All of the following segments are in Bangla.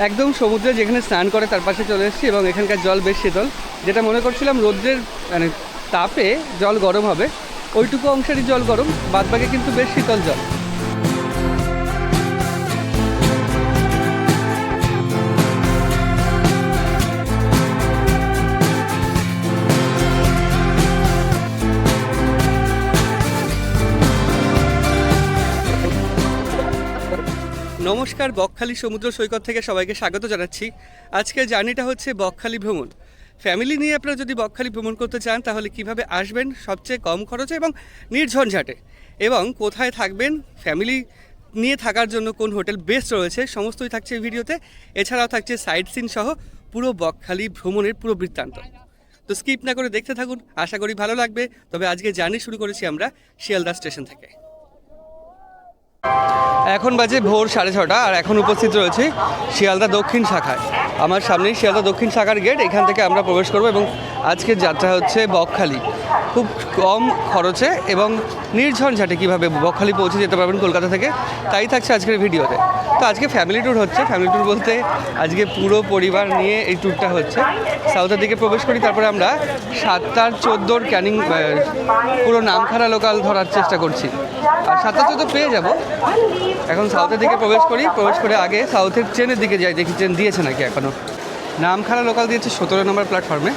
একদম সমুদ্রে যেখানে স্নান করে তার পাশে চলে এসেছি এবং এখানকার জল বেশ শীতল। যেটা মনে করছিলাম রৌদ্রের মানে তাপে জল গরম হবে, ওইটুকু অংশেরই জল গরম, বাদবাকি কিন্তু বেশ শীতল জল। নমস্কার, বকখালি সমুদ্র সৈকত থেকে সবাইকে স্বাগত জানাচ্ছি। আজকের জার্নিটা হচ্ছে বকখালি ভ্রমণ। ফ্যামিলি নিয়ে আপনারা যদি বকখালি ভ্রমণ করতে চান তাহলে কিভাবে আসবেন সবচেয়ে কম খরচে এবং নির্ঝঞ্ঝাটে, এবং কোথায় থাকবেন, ফ্যামিলি নিয়ে থাকার জন্য কোন হোটেল বেস্ট রয়েছে, সমস্তই থাকছে এই ভিডিওতে। এছাড়াও থাকছে সাইট সিন সহ পুরো বকখালি ভ্রমণের পুরো বৃত্তান্ত। তো স্কিপ না করে দেখতে থাকুন, আশা করি ভালো লাগবে। তবে আজকে জার্নি শুরু করেছি আমরা শিয়ালদা স্টেশন থেকে। এখন বাজে ভোর 6:30 আর এখন উপস্থিত রয়েছে শিয়ালদা দক্ষিণ শাখায়। আমার সামনেই শিয়ালদা দক্ষিণ শাখার গেট, এখান থেকে আমরা প্রবেশ করব এবং আজকের যাত্রা হচ্ছে বকখালি। খুব কম খরচে এবং নির্ঝঞ্ঝাটে কীভাবে বকখালি পৌঁছে যেতে পারবেন কলকাতা থেকে, তাই থাকছে আজকের ভিডিওতে। তো আজকে ফ্যামিলি ট্যুর হচ্ছে। ফ্যামিলি ট্যুর বলতে আজকে পুরো পরিবার নিয়ে এই ট্যুরটা হচ্ছে। সাউথের দিকে প্রবেশ করি, তারপরে আমরা 7:14 ক্যানিং পুরো নামখানা লোকাল ধরার চেষ্টা করছি, আর 7:14 পেয়ে যাব। এখন সাউথের দিকে প্রবেশ করি, প্রবেশ করে আগে সাউথের ট্রেনের দিকে যাই, দেখি ট্রেন দিয়েছে নাকি এখনও। নামখানা লোকাল দিয়েছে 17 নম্বর প্ল্যাটফর্মে,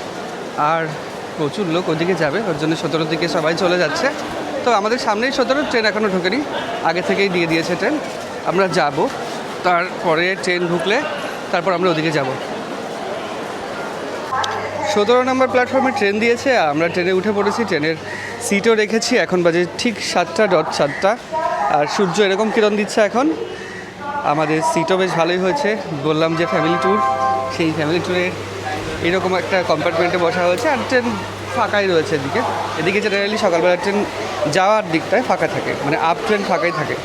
আর প্রচুর লোক ওদিকে যাবে, ওর জন্য 17 দিকে সবাই চলে যাচ্ছে। তো আমাদের সামনেই 17, ট্রেন এখনও ঢোকেনি, আগে থেকেই দিয়ে দিয়েছে ট্রেন। আমরা যাব, তারপরে ট্রেন ঢুকলে তারপর আমরা ওদিকে যাব। 17 নম্বর প্ল্যাটফর্মে ট্রেন দিয়েছে, আমরা ট্রেনে উঠে পড়েছি, ট্রেনের সিটও রেখেছি। এখন বাজে ঠিক 7:07 আর সূর্য এরকম কিরণ দিচ্ছে এখন। আমাদের সিটও বেশ ভালোই হয়েছে, বললাম যে ফ্যামিলি ট্যুর, সেই ফ্যামিলি ট্যুরের এরকম একটা কম্পার্টমেন্টে বসা হয়েছে। আর ট্রেন ফাঁকাই রয়েছে এদিকে। এদিকে জেনারেলি সকালবেলা ট্রেন যাওয়ার দিকটায় ফাঁকা থাকে, মানে আপ ট্রেন ফাঁকাই থাকে।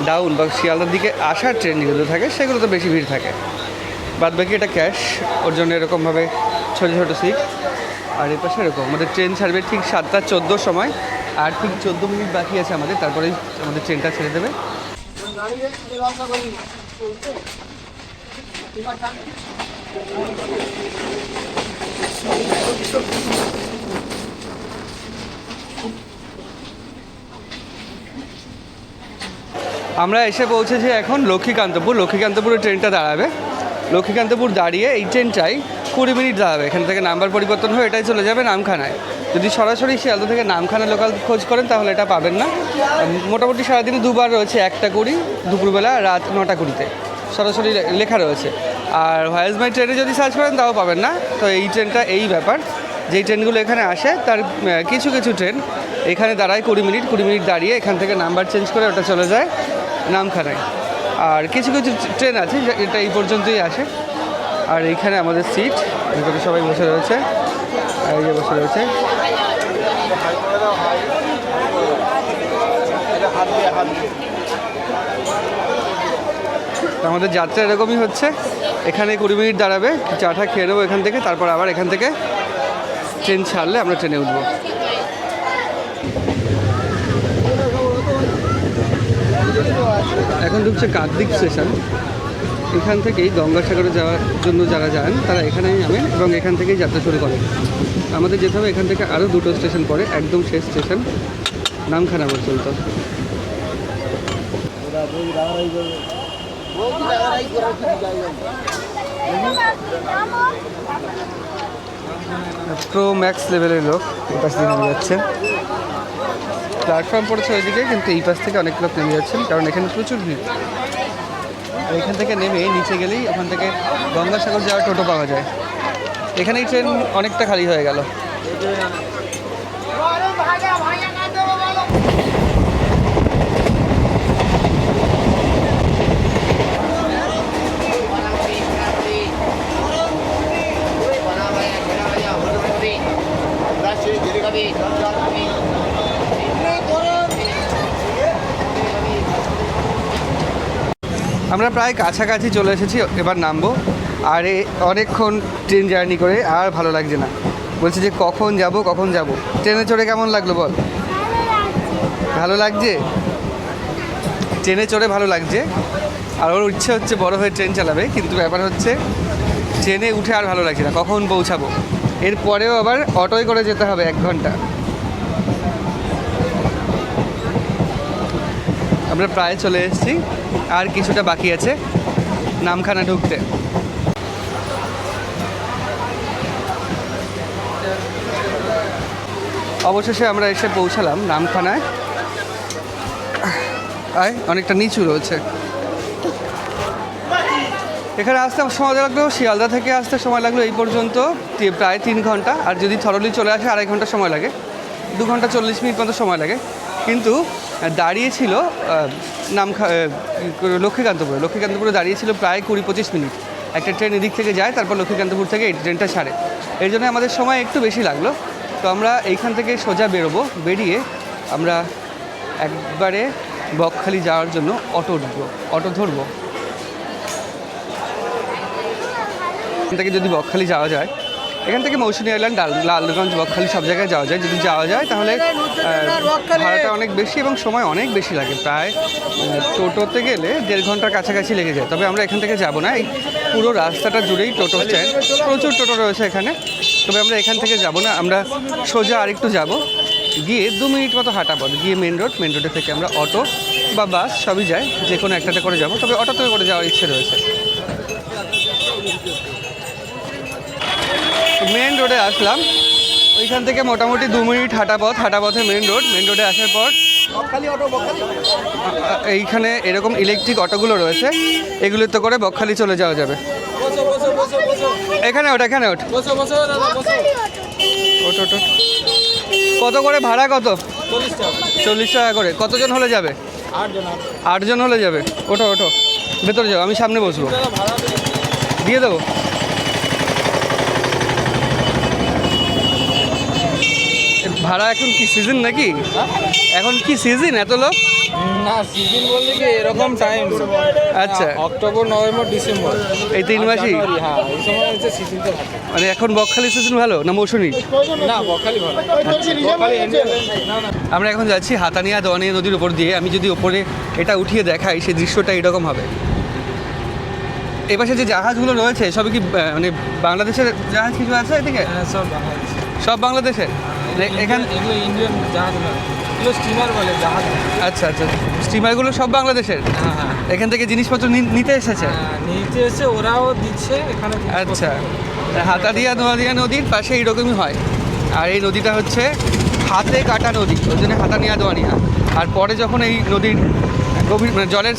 ডাউন বা শিয়ালদার দিকে আসার ট্রেন যেগুলো থাকে সেগুলো তো বেশি ভিড় থাকে। বাদ বাকি এটা ক্যাশ, ওর জন্য এরকমভাবে ছোটো ছোটো সিট। আর এর পাশে এরকম আমাদের ট্রেন ছাড়বে ঠিক 7:14 সময়, আর ঠিক 14 মিনিট বাকি আছে আমাদের, তারপরেই আমাদের ট্রেনটা ছেড়ে দেবে। আমরা এসে পৌঁছেছি এখন লক্ষ্মীকান্তপুর। লক্ষ্মীকান্তপুরে ট্রেনটা দাঁড়াবে। লক্ষ্মীকান্তপুর দাঁড়িয়ে এই ট্রেনটাই 20 মিনিট দাঁড়াবে। এখান থেকে নাম্বার পরিবর্তন হয়ে এটাই চলে যাবে নামখানায়। যদি সরাসরি শিয়ালদা থেকে নামখানা লোকাল খোঁজ করেন তাহলে এটা পাবেন না। মোটামুটি সারাদিনে দুবার রয়েছে, 1:20 দুপুরবেলা, রাত 9:20 সরাসরি লেখা রয়েছে। আর ভয়েস মাই ট্রেনে যদি সার্চ করেন তাও পাবেন না। তো এই ট্রেনটা এই ব্যাপার, যেই ট্রেনগুলো এখানে আসে তার কিছু কিছু ট্রেন এখানে দাঁড়ায় 20 মিনিট দাঁড়িয়ে এখান থেকে নাম্বার চেঞ্জ করে ওটা চলে যায় নামখানায়। আর কিছু কিছু ট্রেন আছে এটা এই পর্যন্তই আসে। আর এইখানে আমাদের সিট, ভিতরে সবাই বসে রয়েছে, আর এই যে বসে রয়েছে। আমাদের যাত্রা এরকমই হচ্ছে, এখানে 20 মিনিট দাঁড়াবে, চাটা খেয়ে নেবো এখান থেকে, তারপর আবার এখান থেকে ট্রেন ছাড়লে আমরা ট্রেনে উঠবো। এখন ঢুকছে কাকদ্বীপ স্টেশন। এখান থেকেই গঙ্গাসাগরে যাওয়ার জন্য যারা যান তারা এখানেই নামেন এবং এখান থেকেই যাত্রা শুরু করেন। আমাদের যেতে হবে এখান থেকে আরও 2টো স্টেশন পরে, একদম শেষ স্টেশন নামখানা পর্যন্ত। প্রো ম্যাক্স লেভেলের লোক এই পাশ দিয়ে নেমে যাচ্ছেন। প্ল্যাটফর্ম পড়েছে ওইদিকে, কিন্তু এই পাশ থেকে অনেক লোক নেমে যাচ্ছেন কারণ এখানে প্রচুর ভিড়। আর এখান থেকে নেমে নিচে গেলেই ওখান থেকে গঙ্গাসাগর যাওয়ার টোটো পাওয়া যায়। এখানেই ট্রেন অনেকটা খালি হয়ে গেল। আমরা প্রায় কাছাকাছি চলে এসেছি, এবার নামবো। আর অনেকক্ষণ ট্রেন জার্নি করে আর ভালো লাগছে না, বলছি যে কখন যাব। ট্রেনে চড়ে কেমন লাগলো বল? ভালো লাগছে, ট্রেনে চড়ে ভালো লাগছে। আর ওর ইচ্ছে হচ্ছে বড় হয়ে ট্রেন চালাবে, কিন্তু ব্যাপার হচ্ছে ট্রেনে উঠে আর ভালো লাগছে না, কখন পৌঁছাবো। এরপরেও আবার অটোয় করে যেতে হবে 1 ঘন্টা। আমরা প্রায় চলে এসেছি, আর কিছুটা বাকি আছে নামখানা ঢুকতে। অবশেষে আমরা এসে পৌঁছালাম নামখানায়। অনেকটা নিচু রয়েছে, এখানে আসতে সময় লাগলো, শিয়ালদা থেকে আসতে সময় লাগলো এই পর্যন্ত প্রায় 3 ঘন্টা। আর যদি থরলি চলে আসে 2.5 ঘন্টা সময় লাগে, 2 ঘন্টা 40 মিনিট মতো সময় লাগে। কিন্তু দাঁড়িয়েছিল লক্ষ্মীকান্তপুরে দাঁড়িয়েছিল প্রায় 20-25 মিনিট। একটা ট্রেন এদিক থেকে যায়, তারপর লক্ষ্মীকান্তপুর থেকে এই ট্রেনটা ছাড়ে, এর জন্য আমাদের সময় একটু বেশি লাগলো। তো আমরা এইখান থেকে সোজা বেরোবো, বেরিয়ে আমরা একবারে বকখালি যাওয়ার জন্য অটো ধরবো। এখান থেকে যদি বকখালি যাওয়া যায়, এখান থেকে মৌসুমী আইল্যান্ড, লালগঞ্জ, বকখালি সব জায়গায় যাওয়া যায়। যদি যাওয়া যায় তাহলে ভাড়াটা অনেক বেশি এবং সময় অনেক বেশি লাগে, প্রায় টোটোতে গেলে 1.5 ঘন্টার কাছাকাছি লেগে যায়। তবে আমরা এখান থেকে যাব না, এই পুরো রাস্তাটা জুড়েই টোটো স্ট্যান্ড, প্রচুর টোটো রয়েছে এখানে। তবে আমরা এখান থেকে যাব না, আমরা সোজা আরেকটু যাব, গিয়ে 2 মিনিট মতো হাঁটা পথ, গিয়ে মেন রোডে থেকে আমরা অটো বা বাস সবই যায়, যে কোনো একটাতে করে যাব। তবে অটোতে করে যাওয়ার ইচ্ছে রয়েছে। মেন রোডে আসলাম, ওইখান থেকে মোটামুটি 2 মিনিট হাঁটা পথে মেন রোডে আসার পর এইখানে এরকম ইলেকট্রিক অটোগুলো রয়েছে, এগুলোতে করে বকখালি চলে যাওয়া যাবে। এখানে ওঠ কত করে ভাড়া? কত? 40 টাকা করে। কতজন হলে যাবে? 8 জন হলে যাবে। ওঠো ভেতরে যাও, আমি সামনে বসবো, দিয়ে দেবো। ভাড়া এখন কি সিজন নাকি? এখন কি সিজন এত লোক? না, সিজন বলতে কি এরকম টাইম, আচ্ছা, অক্টোবর, নভেম্বর, ডিসেম্বর, এই 3 মাসই। হ্যাঁ, এই সময় হচ্ছে সিজনটা থাকে। মানে এখন বকখালি সিজন ভালো না মৌসুমী? না, বকখালি ভালো। বকখালি না। আমরা এখন যাচ্ছি হাতানিয়া দোয়ানিয়া নদীর উপর দিয়ে। আমি যদি ওপরে এটা উঠিয়ে দেখাই, সেই দৃশ্যটা এরকম হবে। এপাশে যে জাহাজগুলো রয়েছে সবই কি মানে বাংলাদেশের জাহাজ কিছু আছে এদিকে? সব বাংলাদেশের? এখানে এগুলো ইন্ডিয়ান জাহাজ না, এগুলো স্টিমার বলে, জাহাজ। আচ্ছা, স্টিমারগুলো সব বাংলাদেশের? হ্যাঁ, এখান থেকে জিনিসপত্র নিতে এসেছে? নিতে এসে ওরাও দিচ্ছে এখানে। আচ্ছা, হাতানিয়া দোয়ানিয়া নদীর পাশে এইরকমই হয়। আর এই নদীটা হচ্ছে হাতে কাটা নদী, ওই জন্য হাতানিয়া দোয়ানিয়া। আর পরে যখন এই নদীর গভীর মানে জলের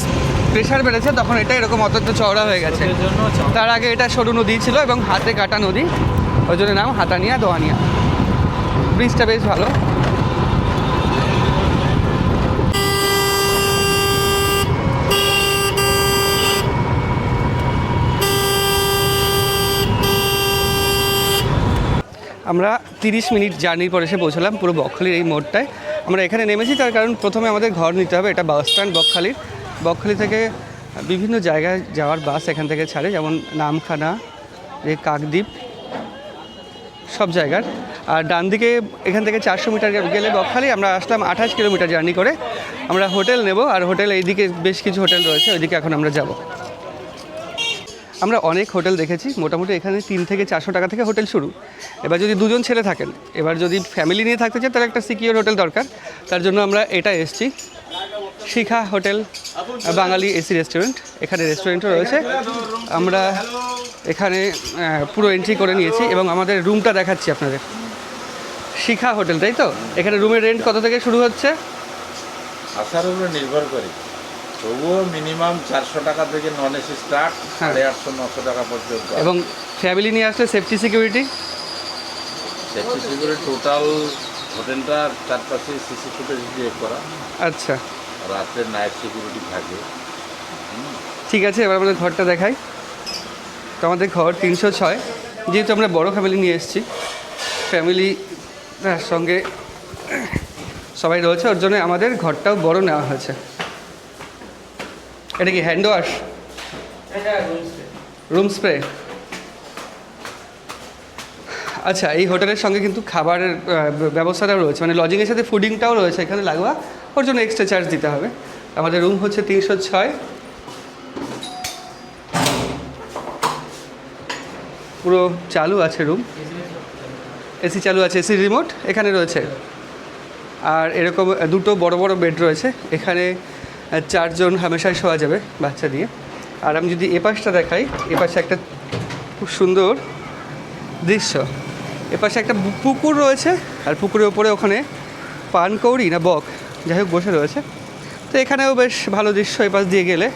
প্রেশার বেড়েছে, তখন এটা এরকম অত্যন্ত চওড়া হয়ে গেছে। তার আগে এটা সরু নদী ছিল এবং হাতে কাটা নদী, ওই জন্য নাম হাতানিয়া দোয়ানিয়া। ব্রিজটা বেশ ভালো। আমরা 30 মিনিট জার্নির পর এসে পৌঁছলাম পুরো বকখালির এই মোড়টায়। আমরা এখানে নেমেছি তার কারণ প্রথমে আমাদের ঘর নিতে হবে। এটা বাস স্ট্যান্ড বকখালি থেকে বিভিন্ন জায়গায় যাওয়ার বাস এখান থেকে ছাড়ে, যেমন নামখানা, কাকদ্বীপ, সব জায়গার। আর ডান দিকে এখান থেকে 400 মিটার গেলে বকখালি। আমরা আসলাম 28 কিলোমিটার জার্নি করে। আমরা হোটেল নেব, আর হোটেল এইদিকে বেশ কিছু হোটেল রয়েছে, ওইদিকে এখন আমরা যাব। আমরা অনেক হোটেল দেখেছি, মোটামুটি এখানে 3 থেকে 400 টাকা থেকে হোটেল শুরু। এবার যদি 2 জন ছেলে থাকেন, এবার যদি ফ্যামিলি নিয়ে থাকতে চান, তাহলে একটা সিকিউর হোটেল দরকার। তার জন্য আমরা এটা এসেছি, শিখা হোটেল, বাঙালি এসি রেস্টুরেন্ট। এখানে রেস্টুরেন্টও রয়েছে। আমরা এখানে পুরো এন্ট্রি করে নিয়েছি এবং আমাদের রুমটা দেখাচ্ছি আপনাদের। শিখা হোটেল, তাই তো? এখানে রুমের রেন্ট কত থেকে শুরু হচ্ছে? আসার উপরে নির্ভর করে, তবুও মিনিমাম 400 টাকা থেকে নন এসি স্টার্ট, 850-900 টাকা পর্যন্ত। এবং ফ্যামিলি নিয়ে আসলে সেফটি সিকিউরিটি টোটাল হোটেলটার চারপাশে সিসি ফুটেজ দিয়ে করা। আচ্ছা, রাতে নাইট সিকিউরিটি থাকে। ঠিক আছে, এবার আমাদের ঘরটা দেখাই। তো আমাদের ঘর 306। যেহেতু আমরা বড় ফ্যামিলি নিয়ে এসেছি, ফ্যামিলি সঙ্গে সবাই রয়েছে, ওর জন্য আমাদের ঘরটাও বড় নেওয়া হয়েছে। এটা কি হ্যান্ড ওয়াশ? Room spray. আচ্ছা, এই হোটেলের সঙ্গে কিন্তু খাবারের ব্যবস্থাটাও রয়েছে, মানে লজিংয়ের সাথে ফুডিংটাও রয়েছে এখানে লাগোয়া, ওর জন্য এক্সট্রা চার্জ দিতে হবে। আমাদের রুম হচ্ছে 306। পুরো চালু আছে রুম, এসি চালু আছে, এসি রিমোট এখানে রয়েছে। আর এরকম দুটো বড় বড় বেড রয়েছে, এখানে 4 জন হামেশাই শোয়া যাবে বাচ্চা দিয়ে। আর আমি যদি এপাশটা দেখাই, এপাশে একটা খুব সুন্দর দৃশ্য, এপাশে একটা পুকুর রয়েছে, আর পুকুরের ওপরে ওখানে পানকৌড়ি না বক যাই হোক বসে রয়েছে। তো এখানেও বেশ ভালো দৃশ্য, এপাশ দিয়ে গেলে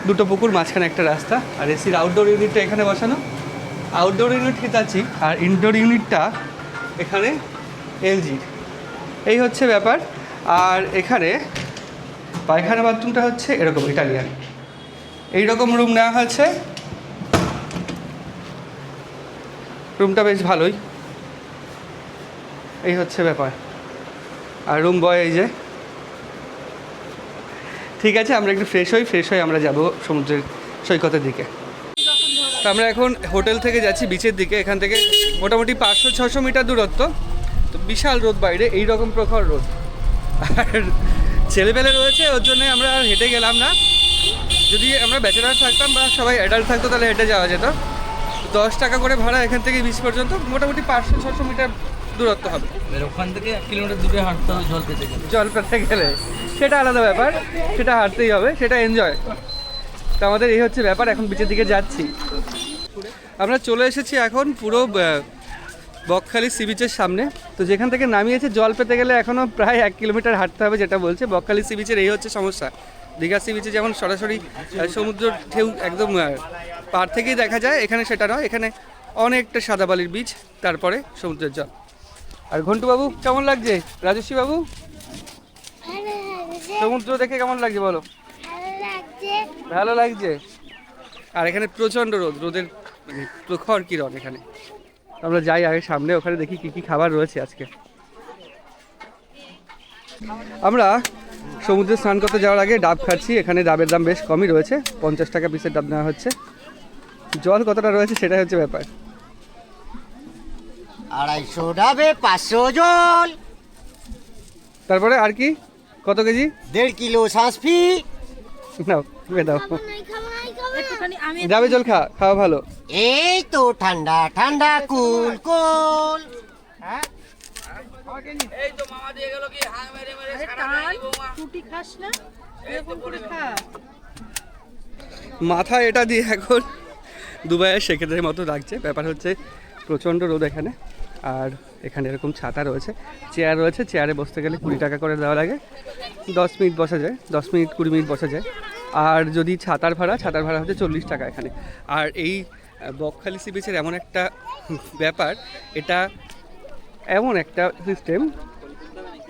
দুটো পুকুর, মাঝখানে একটা রাস্তা। আর এসির আউটডোর ইউনিটটা এখানে বসানো, আউটডোর ইউনিট হিতাচি, আর ইনডোর ইউনিটটা এখানে এলজি। এই হচ্ছে ব্যাপার। আর এখানে পায়খানা বাথরুমটা হচ্ছে এরকম ইটালিয়ান, এইরকম রুম নেওয়া হয়েছে। রুমটা বেশ ভালোই, এই হচ্ছে ব্যাপার। আর রুম বয় এই যে। ঠিক আছে, আমরা একটু ফ্রেশ হয়ে আমরা যাব সমুদ্রের সৈকতের দিকে। তো আমরা এখন হোটেল থেকে যাচ্ছি বিচের দিকে। এখান থেকে মোটামুটি 500-600 মিটার দূরত্ব। তো বিশাল রোদ বাইরে, এই রকম প্রখর রোদ। আর ছেলেপেলে রয়েছে, ওর জন্যে আমরা হেঁটে গেলাম না। যদি আমরা ব্যাচেলার থাকতাম বা সবাই অ্যাডাল্ট থাকতো তাহলে হেঁটে যাওয়া যেত। 10 টাকা করে ভাড়া এখান থেকে বিচ পর্যন্ত, মোটামুটি 500-600 মিটার দূরত্ব হবে। ওখান থেকে 1 কিলোমিটার দূরে হাঁটতে হবে জল পেতে গেলে, সেটা আলাদা ব্যাপার, সেটা হাঁটতেই হবে, সেটা এনজয়। তো আমাদের এই হচ্ছে ব্যাপার, এখন বিচের দিকে যাচ্ছি। আমরা চলে এসেছি এখন পুরো বকখালি সি বিচের সামনে। তো যেখান থেকে নামিয়েছে জল পেতে গেলে এখনও প্রায় 1 কিলোমিটার হাঁটতে হবে, যেটা বলছে। বকখালি সি বিচের এই হচ্ছে সমস্যা। দীঘা সি বিচে যেমন সরাসরি সমুদ্র ঢেউ একদম পার থেকেই দেখা যায়, এখানে সেটা নয়। এখানে অনেকটা সাদা বালির বিচ, তারপরে সমুদ্রের জল। আর ঘন্টুবাবু কেমন লাগছে? রাজস্বী বাবু, সমুদ্র দেখে কেমন লাগছে বলো? ভালো লাগছে। আর এখানে প্রচণ্ড রোদ, রোদের মানে প্রখর কিরণ এখানে। আমরা যাই আগে সামনে, ওখানে দেখি কী কী খাবার রয়েছে আজকে। আমরা সমুদ্রে স্নান করতে যাওয়ার আগে ডাব খাচ্ছি। এখানে ডাবের দাম বেশ কমই রয়েছে, 50 টাকা পিসের ডাব নেওয়া হচ্ছে। জল কতটা রয়েছে সেটাই হচ্ছে ব্যাপার। 250 ডাবে 500 জল। তারপরে আর কি কত কেজি? 1.5 কিলো সাঁসফি। নাও দাও, ডাবে জল খাওয়া ভালো। এই তো ঠান্ডা ঠান্ডা কুল কুল। মাথা এটা দিয়ে এখন দুবাইয়ের শেখেদের মতো লাগছে। ব্যাপার হচ্ছে প্রচণ্ড রোদ এখানে। আর এখানে এরকম ছাতা রয়েছে, চেয়ার রয়েছে, চেয়ারে বসতে গেলে 20 টাকা করে দেওয়া লাগে। 10 মিনিট বসা যায়, 10 মিনিট 20 মিনিট বসা যায়। আর যদি ছাতার ভাড়া হচ্ছে 40 টাকা এখানে। আর এই বকখালি সি বিচের এমন একটা ব্যাপার, এটা এমন একটা সিস্টেম,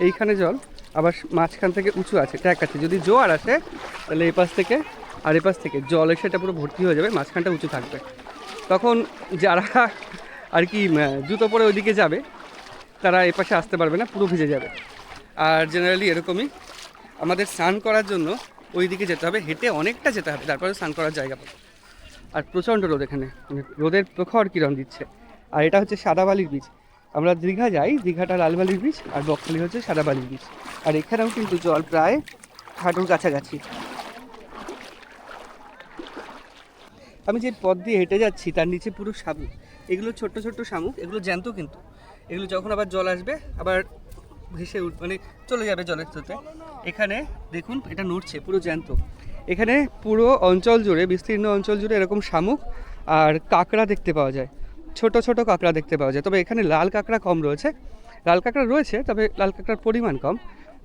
এইখানে জল আবার মাঝখান থেকে উঁচু আছে, ট্যাক আছে। যদি জোয়ার আসে তাহলে এই পাশ থেকে আর এই পাশ থেকে জল এসে এটা পুরো ভর্তি হয়ে যাবে, মাঝখানটা উঁচু থাকবে। তখন যারা আর কি জুতো পরে ওইদিকে যাবে তারা এই পাশে আসতে পারবে না, পুরো ভিজে যাবে। আর জেনারেলি এরকমই, আমাদের স্নান করার জন্য ওই দিকে যেতে হবে, হেঁটে অনেকটা যেতে হবে, তারপরে স্নান করার জায়গা পাবে। আর প্রচণ্ড রোদ এখানে, রোদের প্রখর কিরণ দিচ্ছে। আর এটা হচ্ছে সাদা বালির বীচ। আমরা দীঘা যাই, দীঘাটা লাল বালির বীচ, আর বকখালি হচ্ছে সাদা বালির বীচ। আর এখানেও কিন্তু জল প্রায় হাঁটুর কাছাকাছি। আমি যে পথ দিয়ে হেঁটে যাচ্ছি তার নিচে পুরো শামুক। এগুলো ছোট্ট ছোট্ট শামুক, এগুলো জ্যান্ত কিন্তু। এগুলো যখন আবার জল আসবে আবার ভেসে মানে চলে যাবে জলের স্রোতে। এখানে দেখুন এটা নড়ছে, পুরো জ্যান্ত। এখানে পুরো অঞ্চল জুড়ে, বিস্তীর্ণ অঞ্চল জুড়ে এরকম শামুক আর কাঁকড়া দেখতে পাওয়া যায়, ছোট ছোট কাঁকড়া দেখতে পাওয়া যায়। তবে এখানে লাল কাঁকড়া কম রয়েছে, লাল কাঁকড়া রয়েছে তবে লাল কাঁকড়ার পরিমাণ কম।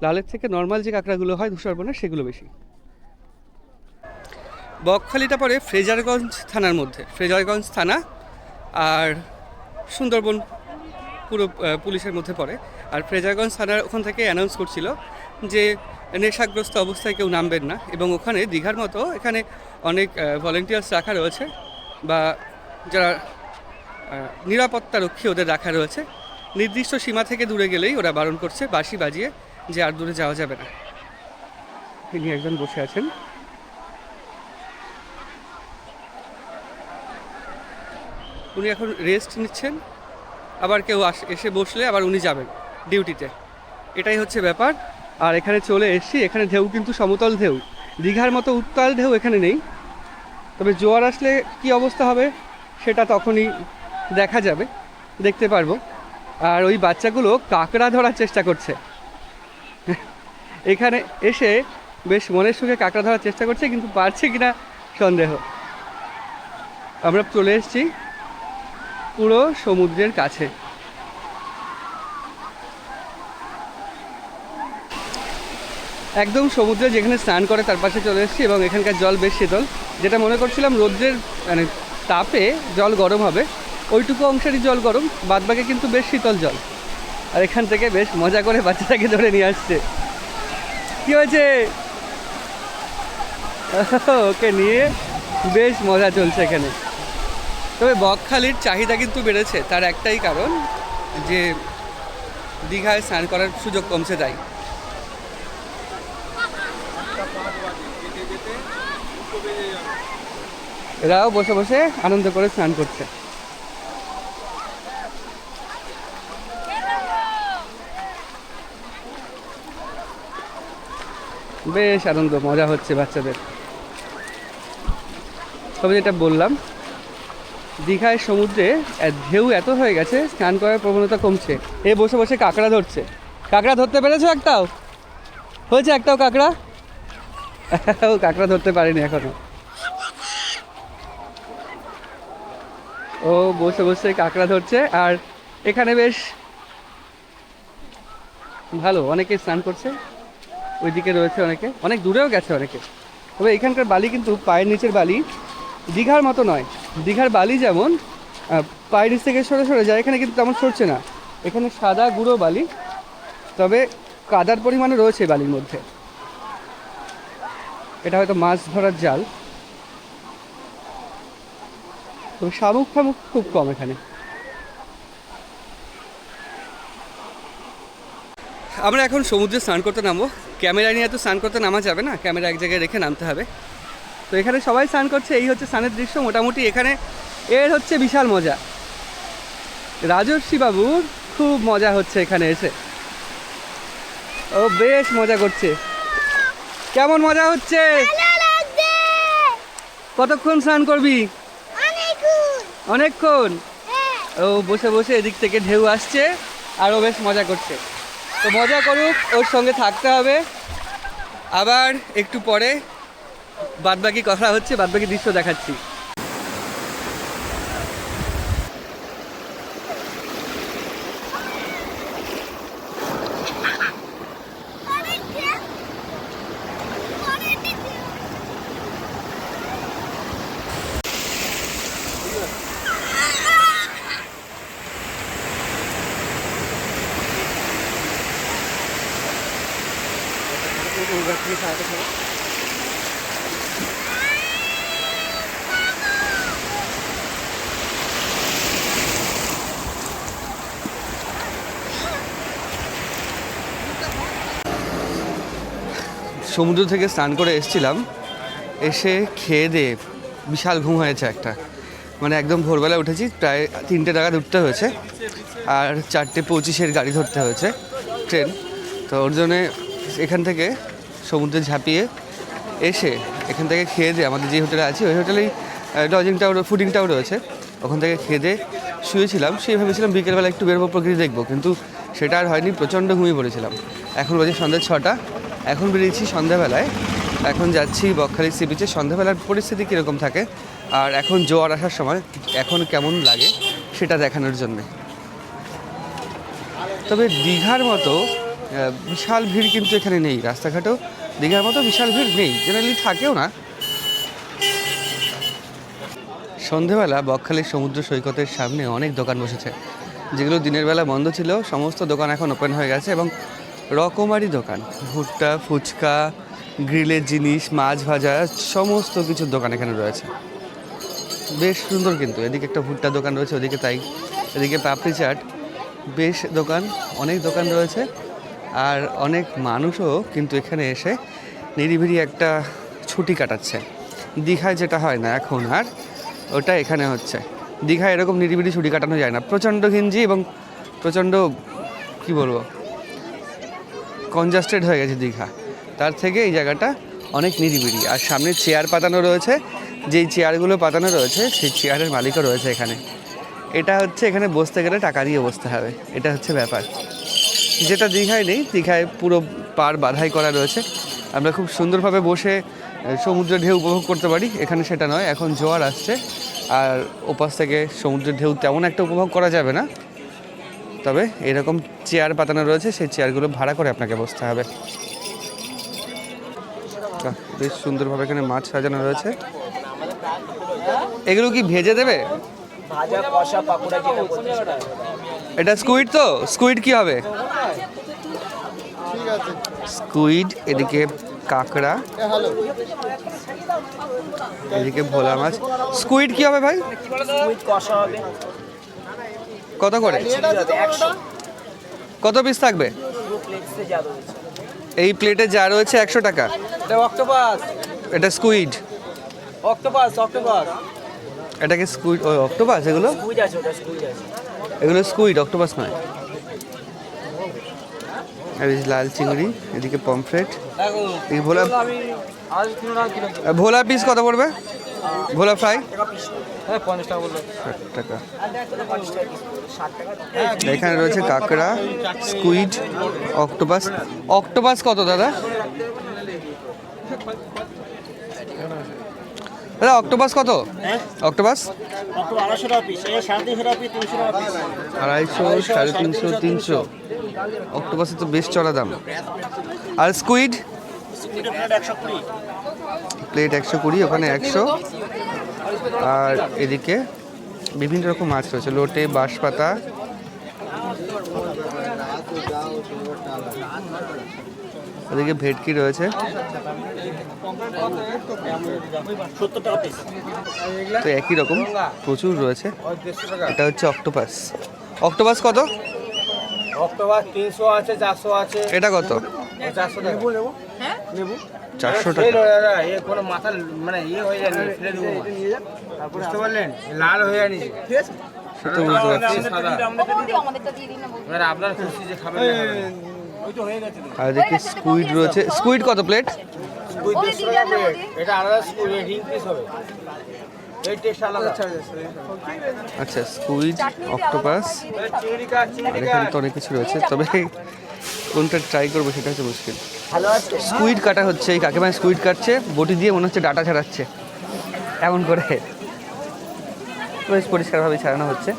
লালের থেকে নর্মাল যে কাঁকড়াগুলো হয় ধূসরবর্ণের, সেগুলো বেশি। বকখালিটা পড়ে ফ্রেজারগঞ্জ থানার মধ্যে, ফ্রেজারগঞ্জ থানা আর সুন্দরবন পুরো পুলিশের মধ্যে পড়ে। আর ফ্রেজারগঞ্জ থানার ওখান থেকে অ্যানাউন্স করছিল যে নেশাগ্রস্ত অবস্থায় কেউ নামবেন না। এবং ওখানে দীঘার মতো এখানে অনেক ভলেন্টিয়ার্স রাখা রয়েছে, বা যারা নিরাপত্তা রক্ষী ওদের রাখা রয়েছে। নির্দিষ্ট সীমা থেকে দূরে গেলেই ওরা বারণ করছে বাঁশি বাজিয়ে যে আর দূরে যাওয়া যাবে না। ইনি একজন বসে আছেন। উনি এখন রেস্ট নিচ্ছেন, আবার কেউ এসে বসলে আবার উনি যাবেন ডিউটিতে। এটাই হচ্ছে ব্যাপার। আর এখানে চলে এসছি, এখানে ঢেউ কিন্তু সমতল ঢেউ, দীঘার মতো উত্তাল ঢেউ এখানে নেই। তবে জোয়ার আসলে কি অবস্থা হবে সেটা তখনই দেখা যাবে, দেখতে পারবো। আর ওই বাচ্চাগুলো কাঁকড়া ধরার চেষ্টা করছে। এখানে এসে বেশ মনের সুখে কাঁকড়া ধরার চেষ্টা করছে, কিন্তু পারছে কিনা সন্দেহ। আমরা চলে এসেছি পুরো সমুদ্রের কাছে। একদম সমুদ্রে যেখানে স্নান করে তার পাশে চলে এসেছি, এবং এখানকার জল বেশ শীতল। যেটা মনে করছিলাম রৌদ্রের মানে তাপে জল গরম হবে, ওইটুকু অংশেরই জল গরম, বাদবাকি কিন্তু বেশ শীতল জল। আর এখান থেকে বেশ মজা করে বাচ্চাটাকে ধরে নিয়ে আসছে। কি হয়েছে? ওকে নিয়ে বেশ মজা চলছে এখানে। তবে বকখালির চাহিদা কিন্তু বেড়েছে, তার একটাই কারণ যে দীঘায় স্নান করার সুযোগ কমছে তাই। এরাও বসে বসে আনন্দ করে স্নান করছে। বেশ আনন্দ মজা হচ্ছে বাচ্চাদের। তবে যেটা বললাম, দীঘায় সমুদ্রে ঢেউ এত হয়ে গেছে, স্নান করার প্রবণতা কমছে। এ বসে বসে কাঁকড়া ধরছে। কাঁকড়া ধরতে পেরেছো একটাও? হয়েছে একটাও কাঁকড়া? ও কাঁকড়া ধরতে পারেনি এখনো। ও বসে বসে কাঁকড়া ধরছে। আর এখানে বেশ ভালো অনেকে স্নান করছে। ওইদিকে রয়েছে অনেকে, অনেক দূরেও গেছে অনেকে। তবে এখানকার বালি কিন্তু পায়ের নিচের বালি দীঘার মতো নয়। দীঘার বালি যেমন পায়ের নিচ থেকে সরে সরে যায়, এখানে কিন্তু তেমন সরছে না। এখানে সাদা গুঁড়ো বালি, তবে কাদার পরিমাণও রয়েছে বালির মধ্যে। এটা হয়তো মাছ ধরার জাল। তবে শামুক ফামুক খুব কম এখানে। আমরা এখন সমুদ্রে স্নান করতে নামবো। ক্যামেরা নিয়ে তো স্নান করতে নামা যাবে না, ক্যামেরা এক জায়গায় রেখে নামতে হবে। তো এখানে সবাই স্নান করছে, এই হচ্ছে স্নানের দৃশ্য মোটামুটি। এখানে এর হচ্ছে বিশাল মজা। রাজর্ষি বাবুর খুব মজা হচ্ছে এখানে এসে, ও বেশ মজা করছে। কেমন মজা হচ্ছে? কতক্ষণ স্নান করবি? অনেকক্ষণ। ও বসে বসে এদিক থেকে ঢেউ আসছে আর ও বেশ মজা করছে। তো মজা করুক, ওর সঙ্গে থাকতে হবে। আবার একটু পরে বাদবাকি কথা হচ্ছে, বাদবাকি দৃশ্য দেখাচ্ছি। সমুদ্র থেকে স্নান করে এসেছিলাম, এসে খেয়ে দিয়ে বিশাল ঘুম হয়েছে একটা। মানে একদম ভোরবেলা উঠেছি, প্রায় 3টে নাগাদ উঠতে হয়েছে, আর 4:25 গাড়ি ধরতে হয়েছে ট্রেন। তো ওর জন্যে এখান থেকে সমুদ্রে ঝাঁপিয়ে এসে এখান থেকে খেয়ে দিয়ে আমাদের যে হোটেলে আছি ওই হোটেলেই লজিংটাও ফুডিংটাও রয়েছে, ওখান থেকে খেয়ে দিয়ে শুয়েছিলাম। সেই ভেবেছিলাম বিকেলবেলা একটু বেরোবো, প্রকৃতি দেখবো, কিন্তু সেটা আর হয়নি, প্রচণ্ড ঘুমিয়ে পড়েছিলাম। এখন বাজে সন্ধ্যা 6টা, এখন বেরিয়েছি সন্ধ্যাবেলায়। এখন যাচ্ছি বকখালি সি বিচে। সন্ধ্যাবেলার পরিস্থিতি কীরকম থাকে আর এখন জোয়ার আসার সময় এখন কেমন লাগে সেটা দেখানোর জন্যে। তবে দীঘার মতো বিশাল ভিড় কিন্তু এখানে নেই, রাস্তাঘাটেও দীঘার মতো বিশাল ভিড় নেই, জেনারেলি থাকেও না। সন্ধেবেলা বকখালির সমুদ্র সৈকতের সামনে অনেক দোকান বসেছে, যেগুলো দিনের বেলা বন্ধ ছিল। সমস্ত দোকান এখন ওপেন হয়ে গেছে, এবং রকমারি দোকান, ভুট্টা, ফুচকা, গ্রিলের জিনিস, মাছ ভাজা, সমস্ত কিছুর দোকান এখানে রয়েছে। বেশ সুন্দর কিন্তু। এদিকে একটা ভুট্টা দোকান রয়েছে, ওদিকে তাই, এদিকে পাপড়ি চাট, বেশ দোকান, অনেক দোকান রয়েছে। আর অনেক মানুষও কিন্তু এখানে এসে নিরিবিলি একটা ছুটি কাটাচ্ছে। দীঘায় যেটা হয় না এখন আর, ওটা এখানে হচ্ছে। দীঘায় এরকম নিরিবিলি ছুটি কাটানো যায় না, প্রচণ্ড ঘিঞ্জি এবং প্রচণ্ড কী বলবো কনজাস্টেড হয়ে গেছে দীঘা। তার থেকে এই জায়গাটা অনেক নিরিবিলি। আর সামনে চেয়ার পাতানো রয়েছে, যেই চেয়ারগুলো পাতানো রয়েছে সেই চেয়ারের মালিকও রয়েছে এখানে। এটা হচ্ছে এখানে বসতে গেলে টাকা দিয়ে বসতে হবে, এটা হচ্ছে ব্যাপার। যেটা দীঘায় নেই, দীঘায় পুরো পার বাধাই করা রয়েছে, আমরা খুব সুন্দরভাবে বসে সমুদ্রের ঢেউ উপভোগ করতে পারি। এখানে সেটা নয়, এখন জোয়ার আসছে আর ওপাশ থেকে সমুদ্রের ঢেউ তেমন একটা উপভোগ করা যাবে না। তবে এরকম চেয়ার পাতানো রয়েছে, সেই চেয়ারগুলো ভাড়া করে আপনাকে বসতে হবে। বেশ সুন্দরভাবে এখানে মাছ সাজানো রয়েছে। এগুলো কি ভেজে দেবে? ভাজা কষা পাকুড়া যেটা বলতে এটা স্কুইড তো? স্কুইড কি হবে? স্কুইড, এদিকে কাঁকড়া, এদিকে ভোলা মাছ। স্কুইড কি হবে ভাই? স্কুইড কষা হবে। কত করে? 100 কত পিস থাকবে? পুরো প্লেটসে যা রয়েছে। এই প্লেটে যা রয়েছে 100 টাকা। এটা অক্টোপাস, এটা স্কুইড। Octopus, octopus. এটাকে স্কুইড, ওই অক্টোপাস এগুলো? স্কুইড আছে, ওটা স্কুইড আছে। এগুলো স্কুইড, অক্টোপাস নয়। আর এই লাল চিংড়ি, এদিকে পমফ্রেট, এই ভোলা। আমি আজ কিলো না কিলো ভোলা পিস কত পড়বে? ভোলা ফ্রাই টাকা পিস। হ্যাঁ 50 টাকা বললো। 60 টাকা। 50 টাকা পিস, 60 টাকা। এখানে রয়েছে কাঁকড়া, স্কুইড, অক্টোপাস। অক্টোপাস কত দাদা? দাদা অক্টোপাস কত? অক্টোপাস 250 টাকা পিস, এই 350 টাকা পিস, 300 টাকা পিস। 250, 350, 300। অক্টোপাসের তো বেশ চড়া দাম। আর স্কুইড স্কুইডের প্লেট 120। প্লেট 120, ওখানে 100। আর এদিকে বিভিন্ন রকম মাছ রয়েছে, লোটে, বাঁশপাতা। ওদিকে ভেটকি রয়েছে। 70 টাকা পিস। তো একই রকম প্রচুর রয়েছে। এটা হচ্ছে অক্টোপাস। অক্টোপাস কত? অক্টোপাস 300 আছে, 400 আছে। এটা কত? 400 টাকা। নেবো নেবো। হ্যাঁ নেবো। 400 এই টাকা। দাদা, এ কোনো মাথা মানে ইয়ে হয়ে যায়নি, ফেলে দেবো। বুঝতে পারলেন? লাল হয়ে যায়নি। ঠিক আছে? সেটা বুঝতে পারছি। এবার আপনার খুশি যে খাবেন না খাবেন। ওই তো হয়ে গেছে তো। আর এদিকে স্কুইড রয়েছে। স্কুইড কত প্লেট? স্কুইড 150 টাকা প্লেট। এটা আলাদা স্কুইড, রিং পিস হবে। এই টেস্ট আলাদা। আচ্ছা, স্কুইড, অক্টোপাস, চিংড়ি কাঠ, আর চিংড়ি এখানে কাঠ। তো অনেক কিছু রয়েছে। তবে কোনটা ট্রাই করবো সেটা হচ্ছে মুশকিল। ভালো আছে? স্কুইড কাটা হচ্ছে, এই কাকিমা স্কুইড কাটছে, বটি দিয়ে মনে হচ্ছে ডাটা ছাড়াচ্ছে এমন করে। বেশ পরিষ্কারভাবে ছাড়ানো হচ্ছে,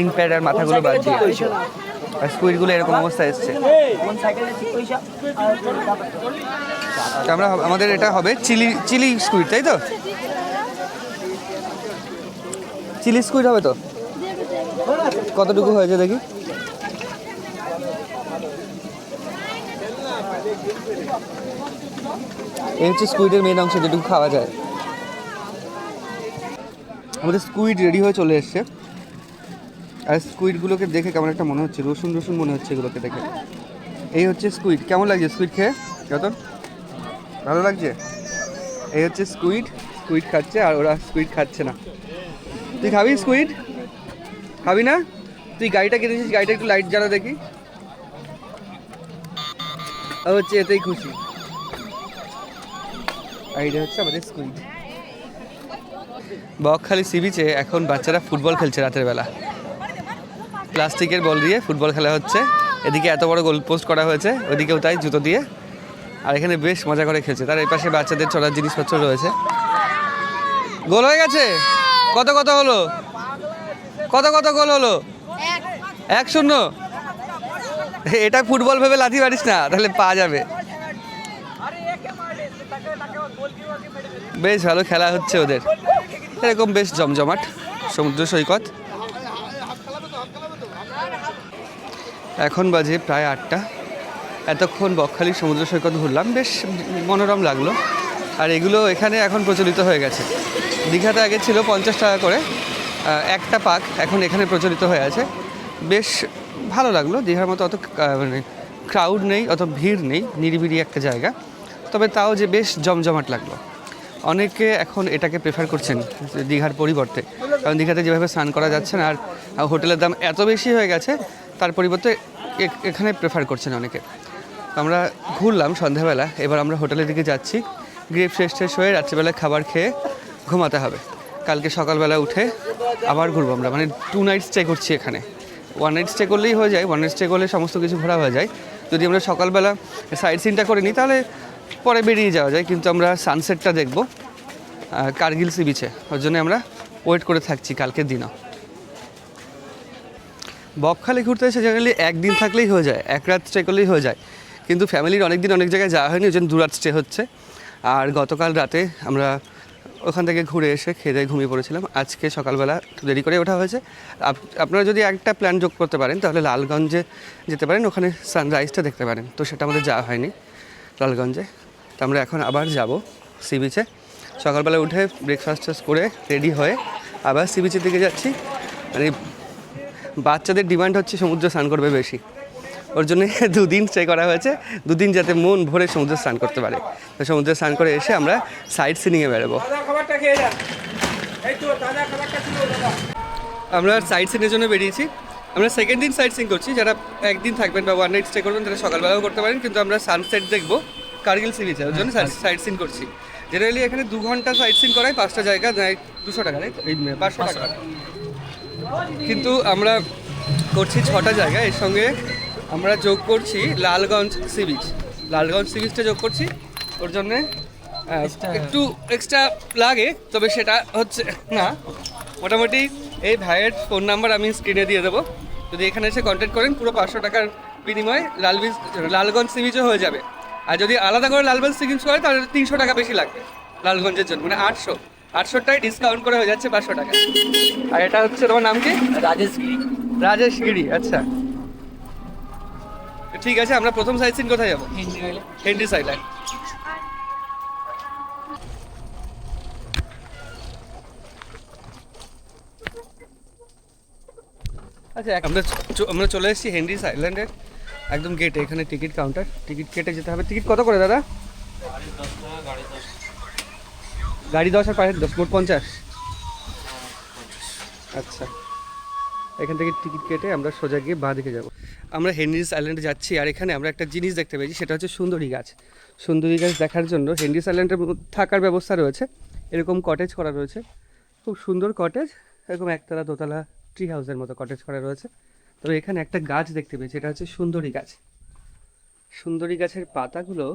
ইঙ্ক প্যাড আর মাথাগুলো বাদ দিয়ে। আর স্কুইডগুলো এরকম অবস্থা এসছে। কোন সাইকেলে ঠিক পয়সা? তো আমাদের এটা হবে চিলি স্কুইড, তাই তো? চিলি স্কুইড হবে তো? কতটুকু হয়েছে দেখি। এই হচ্ছে স্কুইডের মেন অংশ, যেটুকু খাওয়া যায়। আমাদের স্কুইড রেডি হয়ে চলে এসছে। আর স্কুইডগুলোকে দেখে কেমন একটা মনে হচ্ছে, রসুন রসুন মনে হচ্ছে এগুলোকে দেখে। এই হচ্ছে স্কুইড। কেমন লাগছে স্কুইড খেয়ে? কত ভালো লাগছে? এই হচ্ছে স্কুইড। স্কুইড খাচ্ছে আর ওরা স্কুইড খাচ্ছে না। তুই খাবি স্কুইড? খাবি না? তুই গাড়িটা কিনেছিস, গাড়িটা একটু লাইট জ্বালা দেখি। ও হচ্ছে এতেই খুশি। আর এটা হচ্ছে আমাদের স্কুইড। বকখালি সি বিচে এখন বাচ্চারা ফুটবল খেলছে রাতের বেলা। প্লাস্টিকের বল দিয়ে ফুটবল খেলা হচ্ছে। এদিকে এত বড় গোল পোস্ট করা হয়েছে, ওদিকেও তাই, জুতো দিয়ে। আর এখানে বেশ মজা করে খেলছে। তার এই পাশে বাচ্চাদের চড়ার জিনিসপত্র রয়েছে। গোল হয়ে গেছে? কত কত হলো? কত কত গোল হলো? 1-0। এটা ফুটবল ভেবে লাথি মারিস না, তাহলে পাওয়া যাবে। বেশ ভালো খেলা হচ্ছে ওদের। এরকম বেশ জমজমাট সমুদ্র সৈকত। এখন বাজে প্রায় 8টা। এতক্ষণ বকখালি সমুদ্র সৈকত ঘুরলাম, বেশ মনোরম লাগলো। আর এগুলো এখানে এখন প্রচলিত হয়ে গেছে। দীঘাতে আগে ছিল 50 টাকা করে একটা পাক, এখন এখানে প্রচলিত হয়ে আছে। বেশ ভালো লাগলো। দীঘার মতো অত মানে ক্রাউড নেই, অত ভিড় নেই, নিরিবিলি একটা জায়গা। তবে তাও যে বেশ জমজমাট লাগলো। অনেকে এখন এটাকে প্রেফার করছেন দীঘার পরিবর্তে, কারণ দীঘাতে যেভাবে স্নান করা যাচ্ছে না, আর হোটেলের দাম এত বেশি হয়ে গেছে, তার পরিবর্তে এখানে প্রেফার করছেন অনেকে। আমরা ঘুরলাম সন্ধ্যাবেলা, এবার আমরা হোটেলের দিকে যাচ্ছি। গিয়ে ফ্রেশ হয়ে রাত্রিবেলা খাবার খেয়ে ঘুমাতে হবে। কালকে সকালবেলা উঠে আবার ঘুরবো আমরা, মানে 2 নাইট স্টে করছি এখানে। 1 নাইট স্টে করলেই হয়ে যায়, 1 নাইট স্টে করলে সমস্ত কিছু ঘোরা হয়ে যায়। যদি আমরা সকালবেলা সাইড সিনটা করে নিই তাহলে পরে বেরিয়ে যাওয়া যায়, কিন্তু আমরা সানসেটটা দেখবো কার্গিল সি বিচে, ওর জন্য আমরা ওয়েট করে থাকছি কালকের দিনও। বকখালি ঘুরতে এসে জেনারেলি একদিন থাকলেই হয়ে যায়, 1 রাত স্টে করলেই হয়ে যায়, কিন্তু ফ্যামিলির অনেক দিন অনেক জায়গায় যাওয়া হয়নি, ওই জন্য 2 রাত স্টে হচ্ছে। আর গতকাল রাতে আমরা ওখান থেকে ঘুরে এসে খেয়ে দিয়ে ঘুমিয়ে পড়েছিলাম। আজকে সকালবেলা একটু দেরি করে ওঠা হয়েছে। আপনারা যদি একটা প্ল্যান যোগ করতে পারেন তাহলে লালগঞ্জে যেতে পারেন, ওখানে সানরাইজটা দেখতে পারেন। তো সেটা আমাদের যাওয়া হয়নি লালগঞ্জে, তো আমরা এখন আবার যাব সি বিচে। সকালবেলা উঠে ব্রেকফাস্ট করে রেডি হয়ে আবার সি বিচের দিকে যাচ্ছি। মানে বাচ্চাদের ডিমান্ড হচ্ছে সমুদ্রে স্নান করবে বেশি, ওর জন্য 2 দিন স্টে করা হয়েছে, 2 দিন যাতে মন ভরে সমুদ্রে স্নান করতে পারে। তো সমুদ্রে স্নান করে এসে আমরা সাইড সিনিংয়ে বেরোবো। আমরা সাইড সিনের জন্য বেরিয়েছি। আমরা সেকেন্ড দিন সাইড সিন করছি, যারা একদিন থাকবেন বা 1 নাইট স্টে করবেন তারা সকালবেলাও করতে পারেন, কিন্তু আমরা সানসেট দেখবো কার্গিল সি বিচে, ওর জন্য সাইড সিন করছি। জেনারেলি এখানে 2 ঘন্টা সাইড সিন করায় 5টা জায়গা, 200 টাকা, তাই 500 টাকা, কিন্তু আমরা করছি 6টা জায়গা। এর সঙ্গে আমরা যোগ করছি Lalganj sea beach, Lalganj sea বিচটা যোগ করছি, ওর জন্যে একটু এক্সট্রা লাগে, তবে সেটা হচ্ছে না। মোটামুটি এই ভাইয়ের ফোন নাম্বার আমি স্ক্রিনে দিয়ে দেবো, যদি এখানে এসে কন্ট্যাক্ট করেন পুরো 500 টাকার বিনিময়ে লালগঞ্জ সি বিচও হয়ে যাবে। আর যদি আলাদা করে লালগঞ্জ সি বিচ করে তাহলে 300 টাকা বেশি লাগবে লালগঞ্জের জন্য, মানে 800টাই ডিসকাউন্ট করে হয়ে যাচ্ছে 500 টাকা। আর এটা হচ্ছে, তোমার নাম কি? রাজেশ গিরি। আচ্ছা ঠিক আছে, আমরা প্রথম সাইড সিন কোথায় যাবো? Henry island. আচ্ছা আমরা চলে এসেছি হেনরি আইল্যান্ডের একদম গেটে। এখানে টিকিট কাউন্টার, টিকিট কেটে যেতে হবে। টিকিট কত করে দাদা? গাড়ি 10 আর পায়ে 10, মোট 50। আচ্ছা, এখান থেকে টিকিট কেটে আমরা সোজা গিয়ে বাঁ দিকে যাব। আমরা হেনরিস আইল্যান্ডে যাচ্ছি, আর এখানে আমরা একটা জিনিস দেখতে পেয়েছি, সেটা হচ্ছে সুন্দরী গাছ। সুন্দরী গাছ দেখার জন্য হেনরিস আইল্যান্ডের থাকার ব্যবস্থা রয়েছে, এরকম কটেজ করা রয়েছে, খুব সুন্দর কটেজ, এরকম একতলা দোতলা ট্রি হাউসের মতো কটেজ করা রয়েছে। তবে এখানে একটা গাছ দেখতে পেয়েছি, এটা হচ্ছে সুন্দরী গাছ। সুন্দরী গাছের পাতাগুলো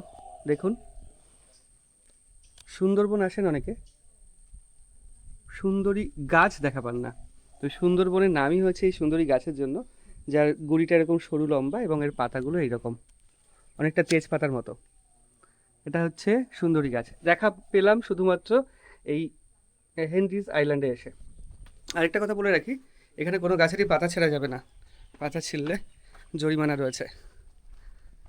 দেখুন। সুন্দরবন আসেন অনেকে, সুন্দরী গাছ দেখা পান না, তো সুন্দরবনের নামই হয়েছে এই সুন্দরী গাছের জন্য, যার গুড়িটা এরকম সরু লম্বা এবং এর পাতাগুলো এইরকম অনেকটা তেজপাতার মতো। এটা হচ্ছে সুন্দরী গাছ, দেখা পেলাম শুধুমাত্র এই হেনরিস আইল্যান্ডে এসে। আরেকটা কথা বলে রাখি, এখানে কোনো গাছেরই পাতা ছেঁড়া যাবে না, পাতা ছিঁড়লে জরিমানা রয়েছে।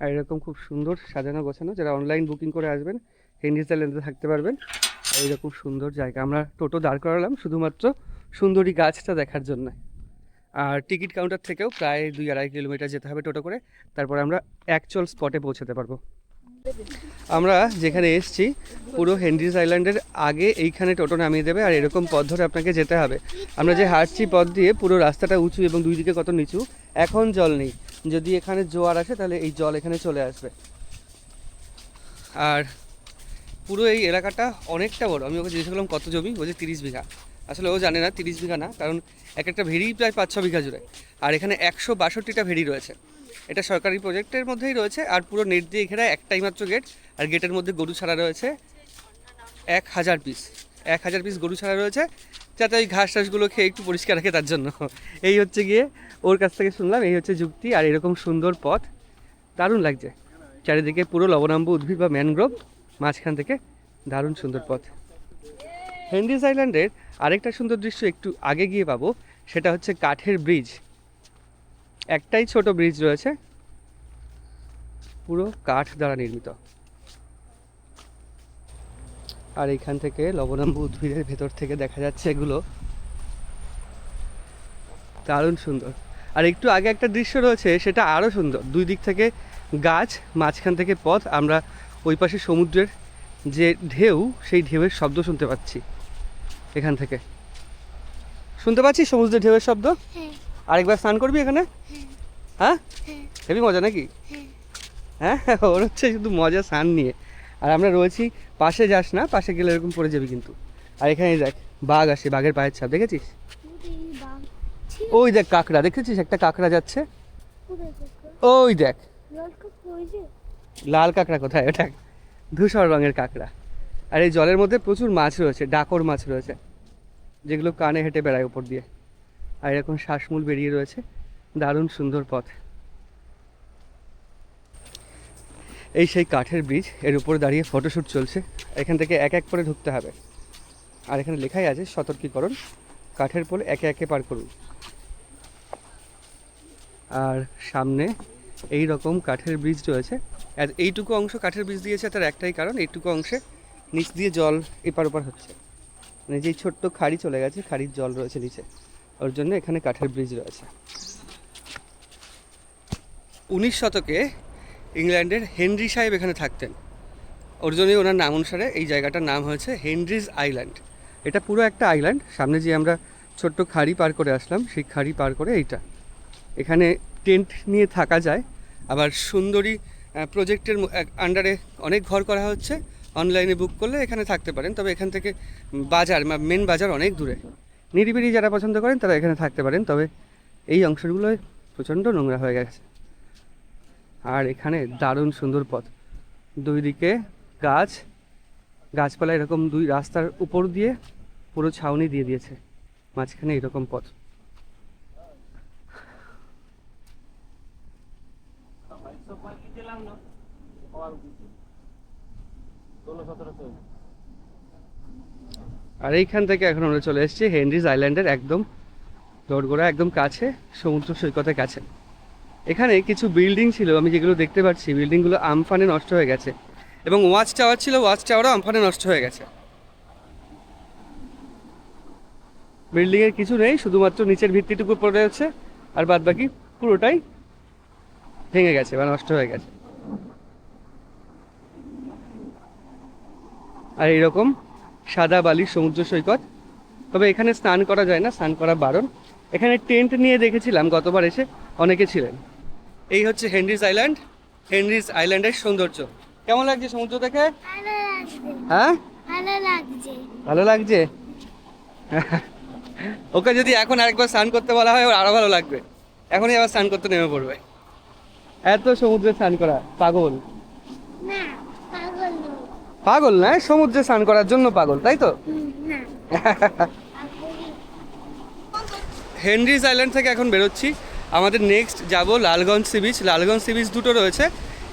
আর এরকম খুব সুন্দর সাজানো গোছানো, যারা অনলাইন বুকিং করে আসবেন হেনরিস আইল্যান্ডে থাকতে পারবেন। আর এরকম সুন্দর জায়গা, আমরা টোটো দাঁড় করালাম শুধুমাত্র সুন্দরী গাছটা দেখার জন্য। আর টিকিট কাউন্টার থেকেও প্রায় 2-2.5 কিলোমিটার যেতে হবে টোটো করে, তারপর আমরা অ্যাকচুয়াল স্পটে পৌঁছাতে পারবো। আমরা যেখানে এসেছি পুরো হেনরিস আইল্যান্ডের আগে এইখানে টোটো নামিয়ে দেবে, আর এরকম পথ ধরে আপনাকে যেতে হবে। আমরা যে হাঁটছি পথ দিয়ে, পুরো রাস্তাটা উঁচু এবং 2 দিকে কত নিচু। এখন জল নেই, যদি এখানে জোয়ার আসে তাহলে এই জল এখানে চলে আসবে। আর পুরো এই এলাকাটা অনেকটা বড়। আমি ওকে জিজ্ঞেস করলাম কত জমি, বলছে 30 বিঘা। আসলে ও জানে না 30 বিঘা না, কারণ একটা ভেড়ি প্রায় 5-6 বিঘা জুড়ে, আর এখানে 162টা ভেড়ি রয়েছে। এটা সরকারি প্রজেক্টের মধ্যেই রয়েছে, আর পুরো নেট দিয়ে ঘেরা, একটাই মাত্র গেট, আর গেটের মধ্যে গরু ছাড়া রয়েছে 1000 পিস। 1000 পিস গরু ছাড়া রয়েছে, যাতে ওই ঘাস টাসগুলো খেয়ে একটু পরিষ্কার রাখে তার জন্য। এই হচ্ছে গিয়ে ওর কাছ থেকে শুনলাম, এই হচ্ছে যুক্তি। আর এরকম সুন্দর পথ, দারুণ লাগছে। চারিদিকে পুরো লবণাম্ব উদ্ভিদ বা ম্যানগ্রোভ, মাঝখান থেকে দারুণ সুন্দর পথ। হেনরিস আইল্যান্ডের আরেকটা সুন্দর দৃশ্য একটু আগে গিয়ে পাবো, সেটা হচ্ছে কাঠের ব্রিজ। একটাই ছোট ব্রিজ রয়েছে, পুরো কাঠ দ্বারা নির্মিত। আর এইখান থেকে লবণাম্ব উদ্ভিদের ভেতর থেকে দেখা যাচ্ছে এগুলো, দারুণ সুন্দর। আর একটু আগে একটা দৃশ্য রয়েছে, সেটা আরও সুন্দর। 2 দিক থেকে গাছ, মাঝখান থেকে পথ। আমরা ওই পাশে সমুদ্রের যে ঢেউ, সেই ঢেউয়ের শব্দ শুনতে পাচ্ছি। এখান থেকে শুনতে পাচ্ছি সমুদ্রের ঢেউয়ের শব্দ। আরেকবার স্নান করবি এখানে? হ্যাঁ, হেবি মজা নাকি? হ্যাঁ, ওর হচ্ছে শুধু মজা স্নান নিয়ে। আর আমরা রয়েছি পাশে, যাস না, পাশে গেলে এরকম পড়ে যাবি কিন্তু। আর এখানে দেখ বাঘ আসে, বাঘের পায়ের ছাপ দেখেছিস? ওই দেখ কাঁকড়া দেখেছিস, একটা কাঁকড়া যাচ্ছে, ওই দেখ। লাল কাঁকড়া কোথায়? ওটা ধূসর রঙের কাঁকড়া। আর এই জলের মধ্যে প্রচুর মাছ রয়েছে, ডাকর মাছ রয়েছে, যেগুলো কানে হেঁটে বেড়ায় উপর দিয়ে। আর এরকম শ্বাসমূল বেরিয়ে রয়েছে, দারুণ সুন্দর পথ। এই সেই কাঠের ব্রিজ, এর উপরে দাঁড়িয়ে ফটোশ্যুট চলছে। এখান থেকে এক এক করে ঢুকতে হবে। আর এখানে লেখাই আছে সতর্কীকরণ, কাঠের পোল একে একে পার করুন। আর সামনে এই রকম কাঠের ব্রিজ রয়েছে। আর এইটুকু অংশ কাঠের ব্রিজ দিয়েছে, তার একটাই কারণ, এইটুকু অংশে নিচ দিয়ে জল এপার ওপার হচ্ছে। মানে যেই ছোট্ট খাড়ি চলে গেছে, খাড়ির জল রয়েছে নিচে, ওর জন্য এখানে কাঠের ব্রিজ রয়েছে। 19 শতকে ইংল্যান্ডের হেনরি সাহেব এখানে থাকতেন, ওর জন্যই ওনার নাম অনুসারে এই জায়গাটার নাম হয়েছে হেনরিজ আইল্যান্ড। এটা পুরো একটা আইল্যান্ড। সামনে যে আমরা ছোট্ট খাড়ি পার করে আসলাম, সেই খাড়ি পার করে এইটা, এখানে টেন্ট নিয়ে থাকা যায়। আবার সুন্দরী প্রজেক্টের আন্ডারে অনেক ঘর করা হচ্ছে, অনলাইনে বুক করলে এখানে থাকতে পারেন। তবে এখান থেকে বাজার, মেন বাজার অনেক দূরে। নিরিবিলি যারা পছন্দ করেন তারা এখানে থাকতে পারেন, তবে এই অংশগুলোয় প্রচণ্ড নোংরা হয়ে গেছে। আর এখানে দারুণ সুন্দর পথ, দুই দিকে গাছ, গাছপালা, এরকম দুই রাস্তার উপর দিয়ে পুরো ছাউনি দিয়ে দিয়েছে, মাঝখানে এরকম পথ। আর এইখান থেকে এখন আমরা চলে এসেছি হেনরিজ আইল্যান্ডের একদম দোরগোড়া, একদম কাছে, সমুদ্র সৈকতের কাছে। এখানে কিছু বিল্ডিং ছিল, আমি যেগুলো দেখতে পাচ্ছি, বিল্ডিংগুলো আমফানে নষ্ট হয়ে গেছে। এবং ওয়াচ টাওয়ার ছিল, ওয়াচ টাওয়ারও আমফানে নষ্ট হয়ে গেছে। বিল্ডিংয়ের কিছু নেই, শুধুমাত্র নিচের ভিত্তিটুকু পড়ে আছে, আর বাদ বাকি পুরোটাই ভেঙে গেছে বা নষ্ট হয়ে গেছে। আর এইরকম সাদা বালির সমুদ্র সৈকত, তবে এখানে স্নান করা যায় না, স্নান করা বারণ। এখানে টেন্ট নিয়ে দেখেছিলাম গতবার এসে, অনেকে ছিলেন। এই হচ্ছে হেনরিজ আইল্যান্ড, হেনরিজ আইল্যান্ডের সৌন্দর্য। কেমন লাগছে সমুদ্র দেখে? হ্যাঁ, ভালো লাগছে। ওকে যদি এখন আরেকবার স্নান করতে বলা হয়, ওর আরো ভালো লাগবে। এখনই আবার স্নান করতে নেমে পড়বে। এত সমুদ্রে স্নান করা, পাগল। পাগল না, সমুদ্রে স্নান করার জন্য পাগল, তাই তো? হেনরিজ আইল্যান্ড থেকে এখন বেরোচ্ছি। আমাদের নেক্সট যাব Lalganj sea beach. Lalganj sea beach দুটো রয়েছে,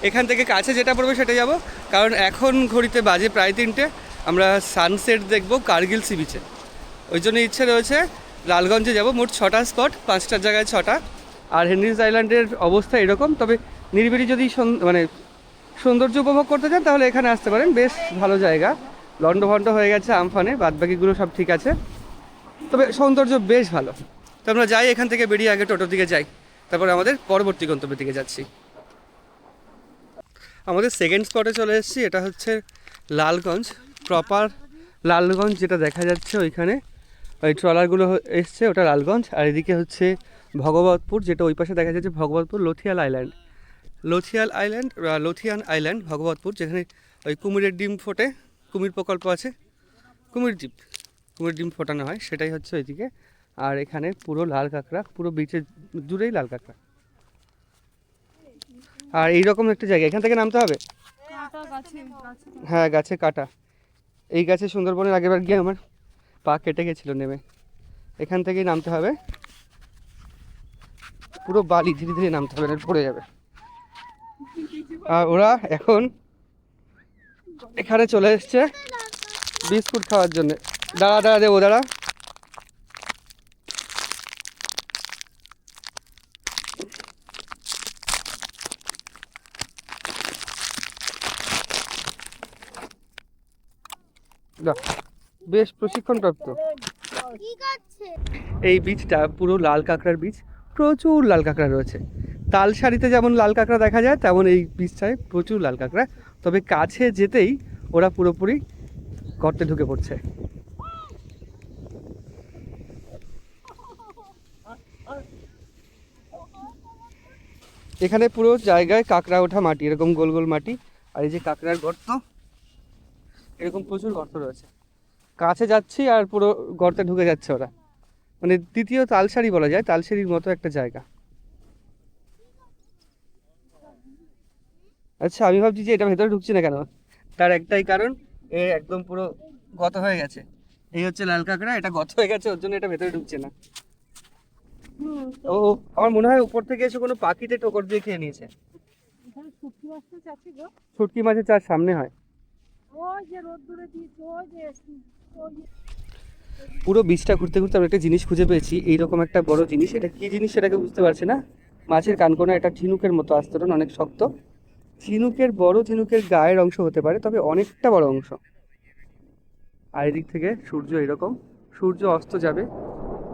এখান থেকে কাছে যেটা পড়বে সেটা যাব। কারণ এখন ঘড়িতে বাজে প্রায় 3টে, আমরা সানসেট দেখব কার্গিল সি বিচে। ওই জন্য ইচ্ছে রয়েছে লালগঞ্জে যাব। মোট 6টা স্পট, 5টার জায়গায় 6টা। আর হেনরিজ আইল্যান্ডের অবস্থা এরকম, তবে নিরিবিলি যদি মানে সৌন্দর্য উপভোগ করতে চান তাহলে এখানে আসতে পারেন, বেশ ভালো জায়গা। লন্ডভন্ড হয়ে গেছে আমফানে, বাদবাকিগুলো সব ঠিক আছে, তবে সৌন্দর্য বেশ ভালো। তো আমরা যাই, এখান থেকে বেরিয়ে আগে টোটোর দিকে যাই, তারপরে আমাদের পরবর্তী গন্তব্যের দিকে যাচ্ছি। আমাদের সেকেন্ড স্পটে চলে এসেছি, এটা হচ্ছে লালগঞ্জ, প্রপার লালগঞ্জ যেটা দেখা যাচ্ছে ওইখানে ওই ট্রলারগুলো এসছে, ওটা লালগঞ্জ। আর এদিকে হচ্ছে ভগবতপুর, যেটা ওই পাশে দেখা যাচ্ছে Bhagabatpur লোথিয়াল island, Lothian island Bhagabatpur, যেখানে ওই কুমিরের ডিম ফোটে, কুমির প্রকল্প আছে, কুমির ডিম ফোটানো হয়, সেটাই হচ্ছে ওইদিকে। আর এখানে পুরো লাল কাঁকড়া, পুরো বিচের জুড়েই লাল কাঁকড়া। আর এইরকম একটা জায়গা, এখান থেকে নামতে হবে। হ্যাঁ, গাছে কাটা। এই গাছে সুন্দরবনের আগেরবার গিয়ে আমার পা কেটে গেছিলো নেমে। এখান থেকেই নামতে হবে, পুরো বালি, ধীরে ধীরে নামতে হবে, পড়ে যাবে। আর ওরা এখন এখানে চলে এসছে বিস্কুট খাওয়ার জন্য। দাঁড়া দেবো, দাঁড়া। বেশ প্রশিক্ষণপ্রাপ্ত। এই বীজটা পুরো লাল কাঁকড়ার বীজ, প্রচুর লাল কাঁকড়া রয়েছে। তালসারিতে যেমন লাল কাঁকড়া দেখা যায়, তেমন এই বীজটায় প্রচুর লাল কাঁকড়া। তবে কাছে যেতেই ওরা পুরোপুরি গর্তে ঢুকে পড়ছে। এখানে পুরো জায়গায় কাঁকড়া ওঠা মাটি, এরকম গোল গোল মাটি। আর এই যে কাঁকড়ার গর্ত, এরকম প্রচুর গর্ত রয়েছে। কাছে যাচ্ছি আর পুরো গর্তে ঢুকে যাচ্ছে ওরা, মানে দ্বিতীয় তালসারি বলা যায়, তালসারির মতো একটা জায়গা। আচ্ছা, আমি ভাবছি যে এটা ভেতরে ঢুকছি না কেন, তার একটাই কারণ, এ একদম পুরো গত হয়ে গেছে। এই হচ্ছে লাল কাঁকড়া, এটা গত হয়ে গেছে, ওর জন্য এটা ভেতরে ঢুকছে না। ও, আমার মনে হয় উপর থেকে এসে কোনো পাখিতে টোকর দিয়ে খেয়ে নিয়েছে। শুটকি মাছের চাষ সামনে হয়। পুরো বীজটা ঘুরতে ঘুরতে আমরা একটা জিনিস খুঁজে পেয়েছি, এইরকম একটা বড় জিনিস। এটা কি জিনিস সেটাকে বুঝতে পারছি না। মাছের কানকোনা, এটা ঝিনুকের মতো আস্তরণ, অনেক শক্ত। ঝিনুকের বড় ঝিনুকের গায়ের অংশ হতে পারে, তবে অনেকটা বড় অংশ। আর এদিক থেকে সূর্য এরকম, সূর্য অস্ত যাবে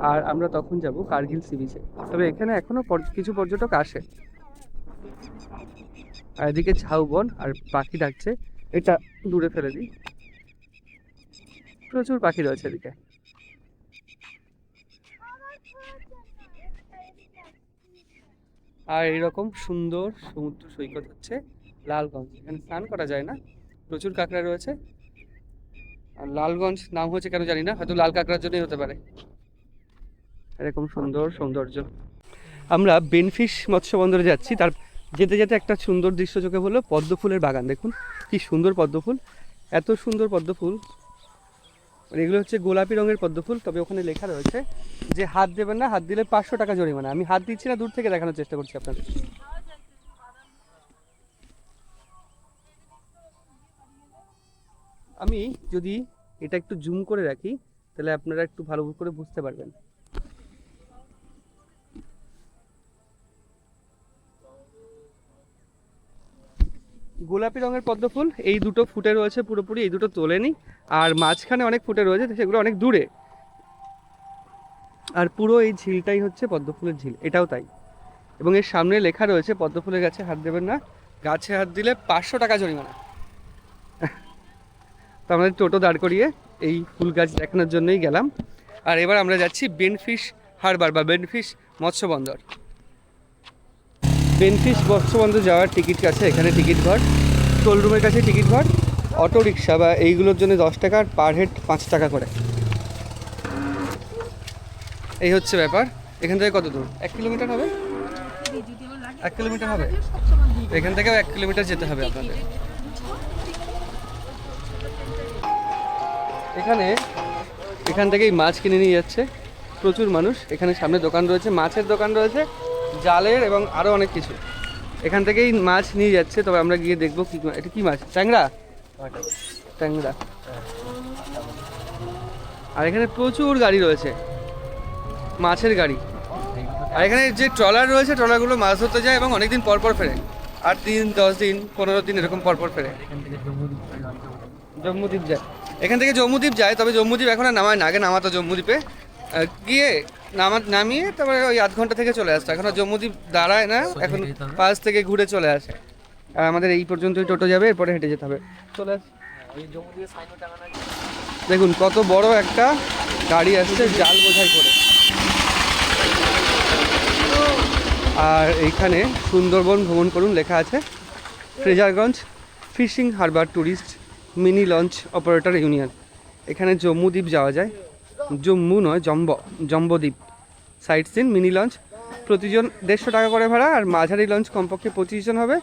আর আমরা তখন যাব কার্গিল সি বিচে। তবে এখানে এখনো কিছু পর্যটক আসে। আর এদিকে ঝাউবন আর পাখি ডাকছে, এটা দূরে ফেলে দিই। প্রচুর পাখি রয়েছে এদিকে। আর এইরকম সুন্দর সমুদ্র সৈকত হচ্ছে লালগঞ্জ। এখানে স্নান করা যায় না, প্রচুর কাঁকড়া রয়েছে। আর লালগঞ্জ নাম হয়েছে কেন জানি না, হয়তো লাল কাঁকড়ার জন্যই হতে পারে। এরকম সুন্দর সৌন্দর্য। আমরা বেনফিশ মৎস্য বন্দরে যাচ্ছি, তার যেতে যেতে একটা সুন্দর দৃশ্য চোখে পড়লো, পদ্ম ফুলের বাগান। দেখুন কি সুন্দর পদ্ম ফুল, এত সুন্দর পদ্ম ফুল। মানে এগুলো হচ্ছে গোলাপি রঙের পদ্ম ফুল, তবে ওখানে লেখা রয়েছে যে হাত দেবেন না, হাত দিলে 500 টাকা জরিমানা। আমি হাত দিচ্ছি না, দূর থেকে দেখানোর চেষ্টা করছি আপনাদের। আমি যদি এটা একটু জুম করে রাখি তাহলে আপনারা একটু ভালো করে বুঝতে পারবেন। গোলাপি রঙের পদ্ম ফুল, এই দুটো ফুটে রয়েছে পুরোপুরি, এই দুটো তোলেনি। আর মাঝখানে অনেক ফুটে রয়েছে, সেগুলো অনেক দূরে। আর পুরো এই ঝিলটাই হচ্ছে পদ্ম ফুলের ঝিল, এটাও তাই। এবং এর সামনে লেখা রয়েছে পদ্ম ফুলের গাছে হাত দেবেন না, গাছে হাত দিলে 500 টাকা জরিমানা। তো আমাদের টোটো দাঁড় করিয়ে এই ফুল গাছ দেখানোর জন্যই গেলাম। আর এবার আমরা যাচ্ছি বেনফিশ হারবার বা বেনফিশ মৎস্য বন্দর। বেনফিশ মৎস্য বন্দর যাওয়ার টিকিট আছে এখানে, টিকিট ঘর, টোল রুমের কাছে টিকিট ঘর। অটো রিক্সা বা এইগুলোর জন্য 10 টাকা, আর পার হেড 5 টাকা করে। এই হচ্ছে ব্যাপার। এখান থেকে কত দূর? 1 কিলোমিটার হবে, 1 কিলোমিটার হবে। এখান থেকেও 1 কিলোমিটার যেতে হবে আপনাদের। এখান থেকেই মাছ কিনে নিয়ে যাচ্ছে প্রচুর মানুষ। এখানে সামনে দোকান রয়েছে, মাছের দোকান রয়েছে, জালের এবং আরও অনেক কিছু। এখান থেকেই মাছ নিয়ে যাচ্ছে। তবে আমরা গিয়ে দেখবো কি এটা কি মাছ, ট্যাংরা। ট্যাংরা। আর এখানে প্রচুর গাড়ি রয়েছে, মাছের গাড়ি। আর এখানে যে ট্রলার রয়েছে, ট্রলারগুলো মাছ ধরতে যায় এবং অনেকদিন পর পর ফেরে। 8 দিন, 10 দিন, 15 দিন এরকম পর পর ফেরে। জম্মুদ্বীপ যায়, এখান থেকে জম্মুদ্বীপ যায়। তবে জম্মুদ্বীপ এখন আর নামায় না, আগে নামাতো জম্মুদ্বীপে গিয়ে নামিয়ে তারপরে ওই 1/2 ঘন্টা থেকে চলে আসতো। এখন আর জম্মুদ্বীপ দাঁড়ায় না, এখন পাশ থেকে ঘুরে চলে আসে। আর আমাদের এই পর্যন্তই টোটো যাবে, এরপরে হেঁটে যেতে হবে। চলে আস। দেখুন কত বড় একটা গাড়ি আসছে জাল বোঝাই করে। আর এইখানে সুন্দরবন ভ্রমণ করুন লেখা আছে। Fraserganj fishing harbour tourist mini launch operator union. এখানে জম্মুদ্বীপ যাওয়া যায়, জম্মু নয় Jambudwip. Sightseeing mini launch, প্রতিজন 150 টাকা করে ভাড়া। আর মাঝারি লঞ্চ কমপক্ষে 25 জন হবে,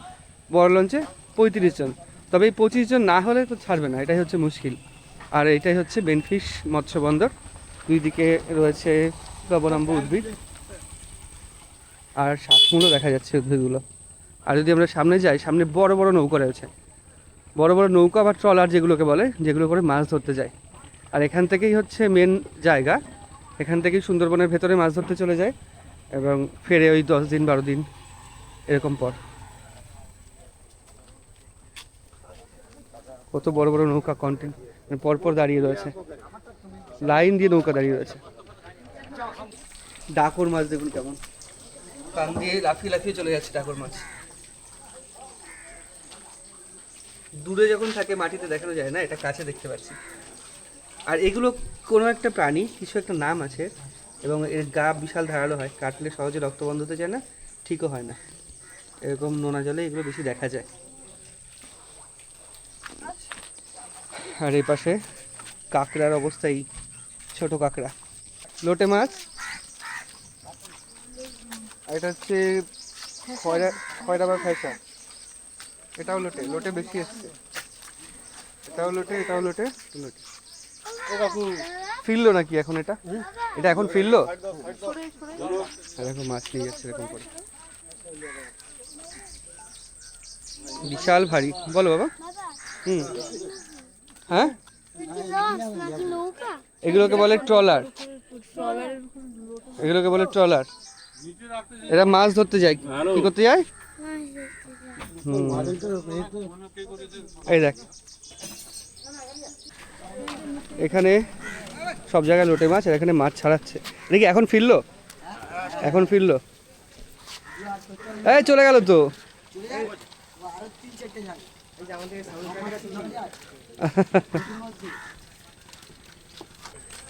বড় লঞ্চে 35 জন। তবে এই 25 জন না হলে তো ছাড়বে না, এটাই হচ্ছে মুশকিল। আর এটাই হচ্ছে বেনফিশ মৎস্য বন্দর। দুই দিকে রয়েছে লবণাম্ব উদ্ভিদ আর শ্বাসমূলও দেখা যাচ্ছে উদ্ভিদগুলো। আর যদি আমরা সামনে যাই, সামনে বড় বড় নৌকা রয়েছে, বড় বড় নৌকা বা ট্রলার যেগুলোকে বলে, যেগুলো করে মাছ ধরতে যায়। আর এখান থেকেই হচ্ছে মেন জায়গা, এখান থেকেই সুন্দরবনের ভেতরে মাছ ধরতে চলে যায় এবং ফেরে ওই 10 দিন 12 দিন এরকম পর। কত বড় বড় নৌকা পরপর দাঁড়িয়ে রয়েছে, লাইন দিয়ে নৌকা দাঁড়িয়ে রয়েছে। ডাকর মাছ দেখুন কেমন কান দিয়ে লাফিয়ে লাফিয়ে চলে যাচ্ছে ডাকর মাছ। দূরে যখন থাকে মাটিতে দেখানো যায় না, এটা কাছে দেখতে পাচ্ছি। আর এগুলো কোনো একটা প্রাণী, কিছু একটা নাম আছে, এবং এর গা বিশাল ধারালো হয়, কাটলে সহজে রক্ত বন্ধ হতে যায় না, ঠিকও হয় না। এরকম নোনা জলে এগুলো বেশি দেখা যায়। আর এই পাশে কাঁকড়ার অবস্থাই, ছোট কাঁকড়া। লোটে মাছ, আর এটা হচ্ছে খয়রা বা ফ্যাসা। এটাও লোটে, লোটে বেশি এসছে। এটাও লোটে, এটাও লোটে, লোটে। ফিরলো নাকি এখন? এটা এটা এখন ফিরলো। দেখো মাছ নিয়ে যাচ্ছে এরকম করে, বিশাল ভারী। বলো বাবা। হ্যাঁ, এগুলোকে বলে ট্রলার, এগুলোকে বলে ট্রলার। এরা মাছ ধরতে যায়। কি করতে যায়? এই দেখ, এখানে সব জায়গায় লোটে মাছ, আর এখানে মাছ ছাড়াচ্ছে। দেখি এখন ফিরলো, এখন ফিরলো। এই চলে গেল তো।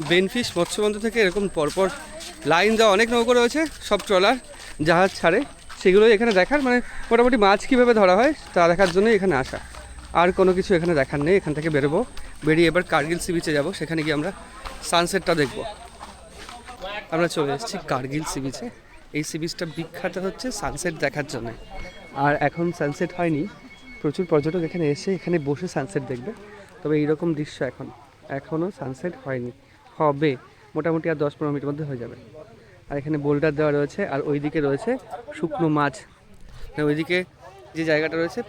বেনফিশ মৎস্যবন্দর থেকে এরকম পরপর লাইন দেওয়া অনেক নৌকো রয়েছে, সব ট্রলার জাহাজ ছাড়ে, সেগুলো এখানে দেখার, মানে মোটামুটি মাছ কীভাবে ধরা হয় তা দেখার জন্যই এখানে আসা। আর কোনো কিছু এখানে দেখার নেই। এখান থেকে বেরোবো, বেরিয়ে এবার কার্গিল সি বিচে যাবো, সেখানে গিয়ে আমরা সানসেটটা দেখবো। আমরা চলে এসেছি কার্গিল সি বিচে। এই সি বিচটা বিখ্যাত হচ্ছে সানসেট দেখার জন্য। আর এখন সানসেট হয়নি, প্রচুর পর্যটক এখানে এসে এখানে বসে সানসেট দেখবে। তবে এইরকম দৃশ্য এখনও সানসেট হয়নি, হবে মোটামুটি আর 10-15 মিনিটের মধ্যে হয়ে যাবে। আর এখানে বোল্ডার দেওয়া রয়েছে, আর ওইদিকে রয়েছে শুকনো মাছ। ওইদিকে যে জায়গাটা রয়েছে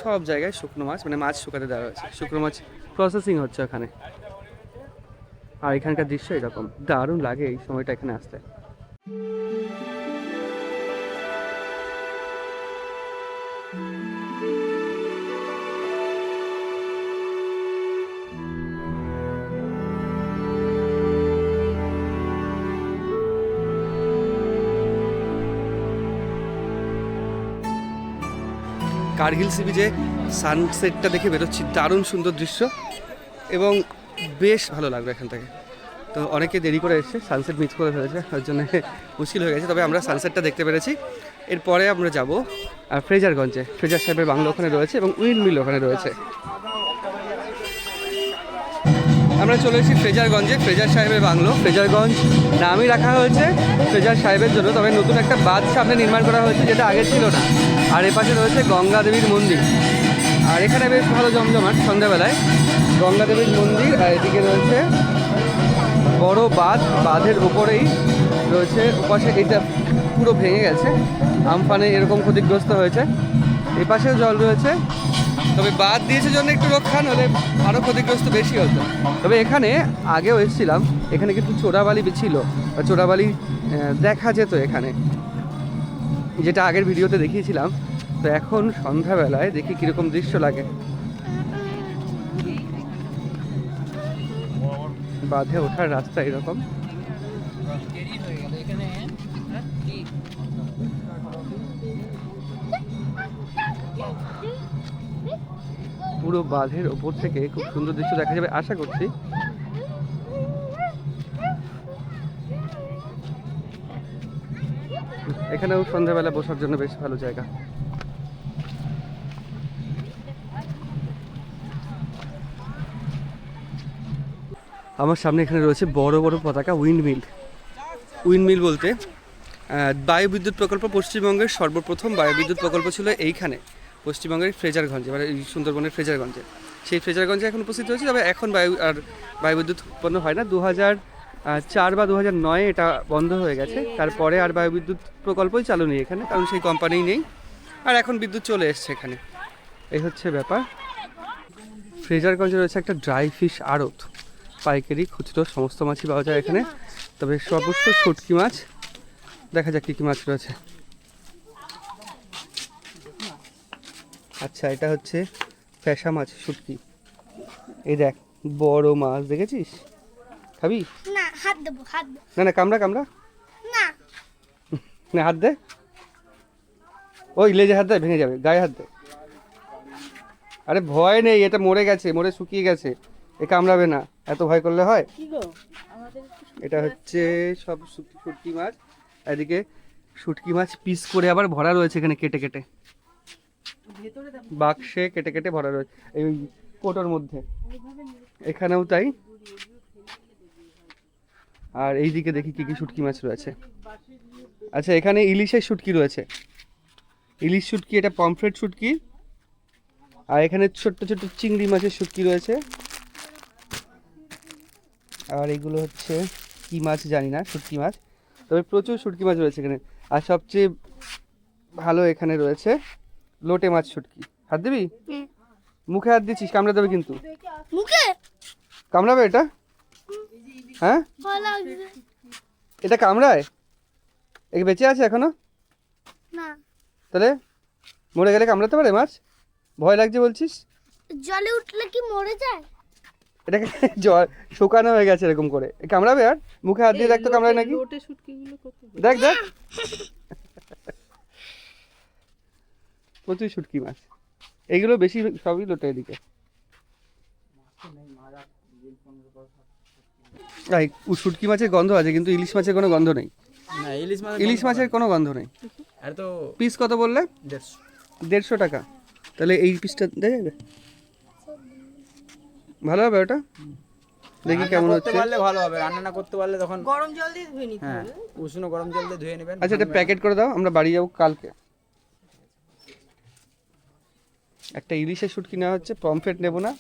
সব জায়গায় শুকনো মাছ, মানে মাছ শুকাতে দেওয়া রয়েছে, শুকনো মাছ প্রসেসিং হচ্ছে ওখানে। আর এখানকার দৃশ্য এরকম দারুণ লাগে এই সময়টা এখানে আসতে। কার্গিল সি বিচে সানসেটটা দেখে বেরোচ্ছি, দারুণ সুন্দর দৃশ্য এবং বেশ ভালো লাগলো এখান থেকে। তো অনেকে দেরি করে এসেছে, সানসেট মিস করে ফেলেছে, ওর জন্য মুশকিল হয়ে গেছে। তবে আমরা সানসেটটা দেখতে পেরেছি। এরপরে আমরা যাব ফ্রেজারগঞ্জে। ফ্রেজার সাহেবের বাংলো ওখানে রয়েছে এবং উইন্ড মিল ওখানে রয়েছে। আমরা চলে এসেছি ফ্রেজারগঞ্জে, ফ্রেজার সাহেবের বাংলো। ফ্রেজারগঞ্জ নামই রাখা হয়েছে ফ্রেজার সাহেবের জন্য। তবে নতুন একটা বাঁধ সামনে নির্মাণ করা হয়েছে, যেটা আগে ছিল না। আর এপাশে রয়েছে গঙ্গা দেবীর মন্দির, আর এখানে বেশ ভালো জমজমাট সন্ধ্যাবেলায়। গঙ্গা দেবীর মন্দির, আর এদিকে রয়েছে বড় বাঁধ, বাঁধের উপরেই রয়েছে ওপাশে, এইটা পুরো ভেঙে গেছে, আমফানে এরকম ক্ষতিগ্রস্ত হয়েছে। এই পাশেও জল রয়েছে, তবে বাঁধ দিয়েছে জন্য একটু রক্ষা, হলে আরও ক্ষতিগ্রস্ত বেশি হতো। তবে এখানে আগেও এসেছিলাম, এখানে কিন্তু চোরাবালি ছিল, চোরাবালি দেখা যেত এখানে, যেটা আগের ভিডিওতে দেখিয়েছিলাম। তো এখন সন্ধ্যাবেলায় দেখি কীরকম দৃশ্য লাগে। বাঁধে ওঠার রাস্তা এরকম, পুরো বাঁধের ওপর থেকে খুব সুন্দর দৃশ্য দেখা যাবে আশা করছি। এখানেও সন্ধ্যাবেলা বসার জন্য বেশ ভালো জায়গা। আমার সামনে এখানে রয়েছে বড় বড় পতাকা উইন্ড মিল। উইন্ড মিল বলতে বায়ুবিদ্যুৎ প্রকল্প, পশ্চিমবঙ্গের সর্বপ্রথম বায়ুবিদ্যুৎ প্রকল্প ছিল এইখানে, পশ্চিমবঙ্গের ফ্রেজারগঞ্জে, মানে এই সুন্দরবনের ফ্রেজারগঞ্জে। সেই ফ্রেজারগঞ্জে এখন উপস্থিত হয়েছে। তবে এখন বায়ুবিদ্যুৎ উৎপন্ন হয় না। 2004 বা 2009 এটা বন্ধ হয়ে গেছে। তারপরে আর বায়ুবিদ্যুৎ প্রকল্পই চালু নেই এখানে, কারণ সেই কোম্পানিই নেই। আর এখন বিদ্যুৎ চলে এসছে এখানে, এই হচ্ছে ব্যাপার। ফ্রেজারগঞ্জে রয়েছে একটা ড্রাই ফিশ আড়ত, পাইকারি খুচরো সমস্ত মাছই পাওয়া যায় এখানে। তবে সর্বোচ্চ শুটকি মাছ, দেখা যাক কী কী মাছ রয়েছে। আচ্ছা, এটা হচ্ছে ফ্যাসা মাছ, শুটকি। এই দেখ বড় মাছ, দেখেছিস? খাবি? না, হাত দেবো, হাত দেবো। না না, কামড়া কামড়া, না না হাত দে, ওই লেজে হাত দেয় ভেঙে যাবে, গায়ে হাত দে। আরে ভয় নেই, এটা মরে গেছে, মরে শুকিয়ে গেছে, এ কামড়াবে না, এত ভয় করলে হয়? এটা হচ্ছে সব শুটকি মাছ। এদিকে শুটকি মাছ পিস করে আবার ভরা রয়েছে এখানে, কেটে কেটে বাক্সে কেটে কেটে ভরা রয়েছে এই কোটোর মধ্যে। এখানেও তাই, আর এইদিকে দেখি কি কি শুটকি মাছ রয়েছে। আচ্ছা, এখানে ইলিশের শুটকি রয়েছে, ইলিশ শুটকি, এটা পমফ্রেট শুটকি। আর এখানে ছোট্ট ছোট্ট চিংড়ি মাছের শুটকি রয়েছে। আর এগুলো হচ্ছে কি মাছ জানি না, শুটকি মাছ, তবে প্রচুর শুটকি মাছ রয়েছে এখানে। আর সবচেয়ে ভালো এখানে রয়েছে লোটে মাছ শুটকি। হাত দিবি? মুখে হাত দিচ্ছিস, কামড়ে দেবে কিন্তু। মুখে কামড়াবে এটা? হ্যাঁ, ভয় লাগছে। এটা কামড়ায়? এ বেঁচে আছে এখনো? না, তাহলে মরে গেলে কামড়াতে পারে মাছ? ভয় লাগছে বলছিস? জলে উঠলে কি মরে যায়? এটাকে জল শুকানো হয়ে গেছে এরকম করে, এ কামড়াবে? আর মুখে হাত দিয়ে দেখ তো, কামড়ায় নাকি? দেখ দেখ, প্রচুর শুটকি মাছ। এইগুলো বেশি সবই লোটে এদিকে। শুটকি মাছের গন্ধ আছে কিন্তু ইলিশ মাছের কোনো গন্ধ নেই। না, ইলিশ মাছ ইলিশ মাছের কোনো গন্ধ নেই। আর তো পিস কত বললে? 150 টাকা। তাহলে এই পিসটা দেয় যাবে? ভালো হবে ওটা, দেখি কেমন করতে হচ্ছে। পারলে ভালো হবে, রান্না না করতে পারলে তখন গরম জল দিয়ে ধুয়ে নিতে হ্যাঁ, উষ্ণ গরম জল দিয়ে ধুয়ে নেবেন। আচ্ছা, এটা প্যাকেট করে দাও, আমরা বাড়ি যাবো কালকে। একটা ইলিশের শুটকি নেওয়া হচ্ছে, পমফ্রেট নেবো না।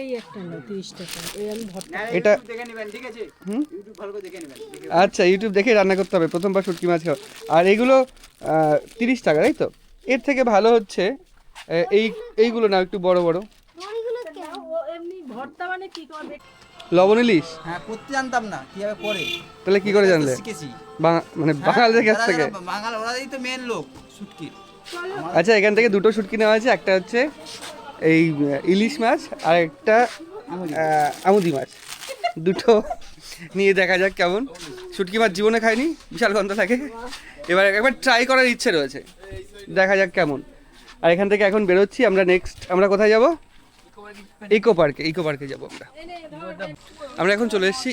এই একটা না 30 টাকা এই আমি ভর্তা এটা দেখে নেবেন, ঠিক আছে? হুম? ইউটিউব ভালো করে দেখে নেবেন। আচ্ছা, ইউটিউব দেখে রান্না করতে হবে প্রথমবার শুটকি মাছ খাও। আর এগুলো 30 টাকা, তাই তো? এর থেকে ভালো হচ্ছে এইগুলো না, একটু বড় বড় দড়িগুলো কেন? ও এমনি ভর্তা মানে কি করবে লবণ ইলিশ। হ্যাঁ, করতে জানতাম না কিভাবে করে, তাহলে কি করে জানলে? শিখেছি। মানে বাঙালিদের কাছ থেকে? বাঙাল ওরাই তো মেন লোক শুটকি। আচ্ছা, এখান থেকে দুটো শুটকি নেওয়া হয়েছে, একটা হচ্ছে এই ইলিশ মাছ আর একটা আমুদি মাছ। দুটো নিয়ে দেখা যাক কেমন। শুটকি মাছ জীবনে খাইনি, বিশাল গন্ধ থাকে। এবার একবার ট্রাই করার ইচ্ছে রয়েছে, দেখা যাক কেমন। আর এখান থেকে এখন বেরোচ্ছি আমরা। নেক্সট আমরা কোথায় যাব? ইকো পার্কে যাবো আমরা। আমরা এখন চলে এসেছি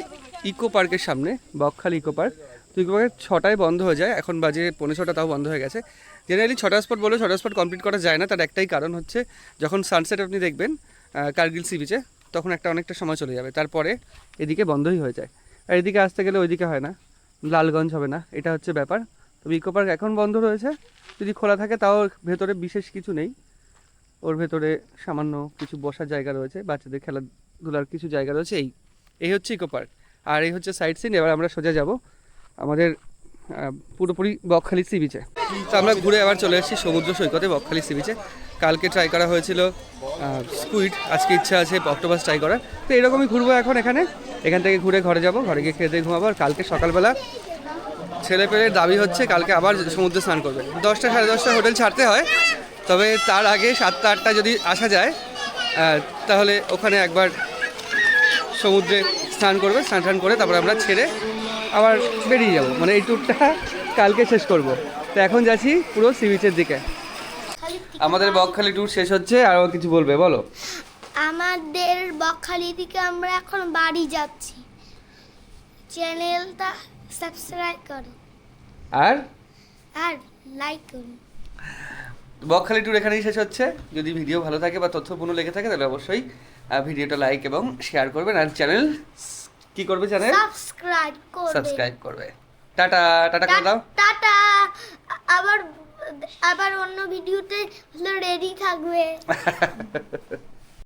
ইকো পার্কের সামনে, বকখালি ইকো পার্ক। তো ইকো পার্কের 6টায় বন্ধ হয়ে যায়, এখন বাজে 5:45, তাও বন্ধ হয়ে গেছে। জেনারেলি 6টা স্পট বলে 6টা স্পট কমপ্লিট করা যায় না, তার একটাই কারণ হচ্ছে যখন সানসেট আপনি দেখবেন কার্গিল সি বিচে, তখন অনেকটা সময় চলে যাবে, তারপরে এদিকে বন্ধই হয়ে যায়। আর এদিকে আসতে গেলে ওইদিকে হয় না, লালগঞ্জ হবে না, এটা হচ্ছে ব্যাপার। তবে ইকো পার্ক এখন বন্ধ রয়েছে, যদি খোলা থাকে তাও ভেতরে বিশেষ কিছু নেই। ওর ভেতরে সামান্য কিছু বসার জায়গা রয়েছে, বাচ্চাদের খেলাধুলার কিছু জায়গা রয়েছে। এই হচ্ছে ইকো পার্ক, আর এই হচ্ছে সাইট সিন। এবার আমরা সোজা যাব আমাদের পুরোপুরি বকখালি সি বিচে। তো আমরা ঘুরে আবার চলে এসেছি সমুদ্র সৈকতে, বকখালি সি বিচে। কালকে ট্রাই করা হয়েছিল স্কুইড, আজকে ইচ্ছা আছে অক্টোপাস ট্রাই করার। তো এরকমই ঘুরবো এখন এখান থেকে ঘুরে ঘরে যাব, ঘরে গিয়ে খেয়ে দিয়ে ঘুমাবো। আর কালকে সকালবেলা ছেলেপেলের দাবি হচ্ছে কালকে আবার সমুদ্রে স্নান করবে। 10টা সাড়ে 10টায় হোটেল ছাড়তে হয়, তবে তার আগে 7টা 8টা যদি আসা যায় তাহলে ওখানে একবার সমুদ্রে স্নান করবে, স্নান করে তারপরে আমরা ছেড়ে আবার বেরিয়ে যাব। মানে এই ট্যুরটা কালকে শেষ করব। তো এখন যাচ্ছি পুরো সি বিচের দিকে। আমাদের বকখালি ট্যুর শেষ হচ্ছে, আরও কিছু বলবে বলো? আমাদের বকখালি থেকে আমরা এখন বাড়ি যাচ্ছি। চ্যানেলটা সাবস্ক্রাইব করো আর লাইক করো। বকখালি ট্যুর এখানেই শেষ হচ্ছে। যদি ভিডিও ভালো থাকে বা তথ্যপূর্ণ লেগে থাকে তাহলে অবশ্যই ভিডিওটা লাইক এবং শেয়ার করবেন। আর চ্যানেল কি করবে? চ্যানেল সাবস্ক্রাইব করবে। টাটা টাটা করে দাও। টাটা। আবার অন্য ভিডিওতে রেডি থাকবে।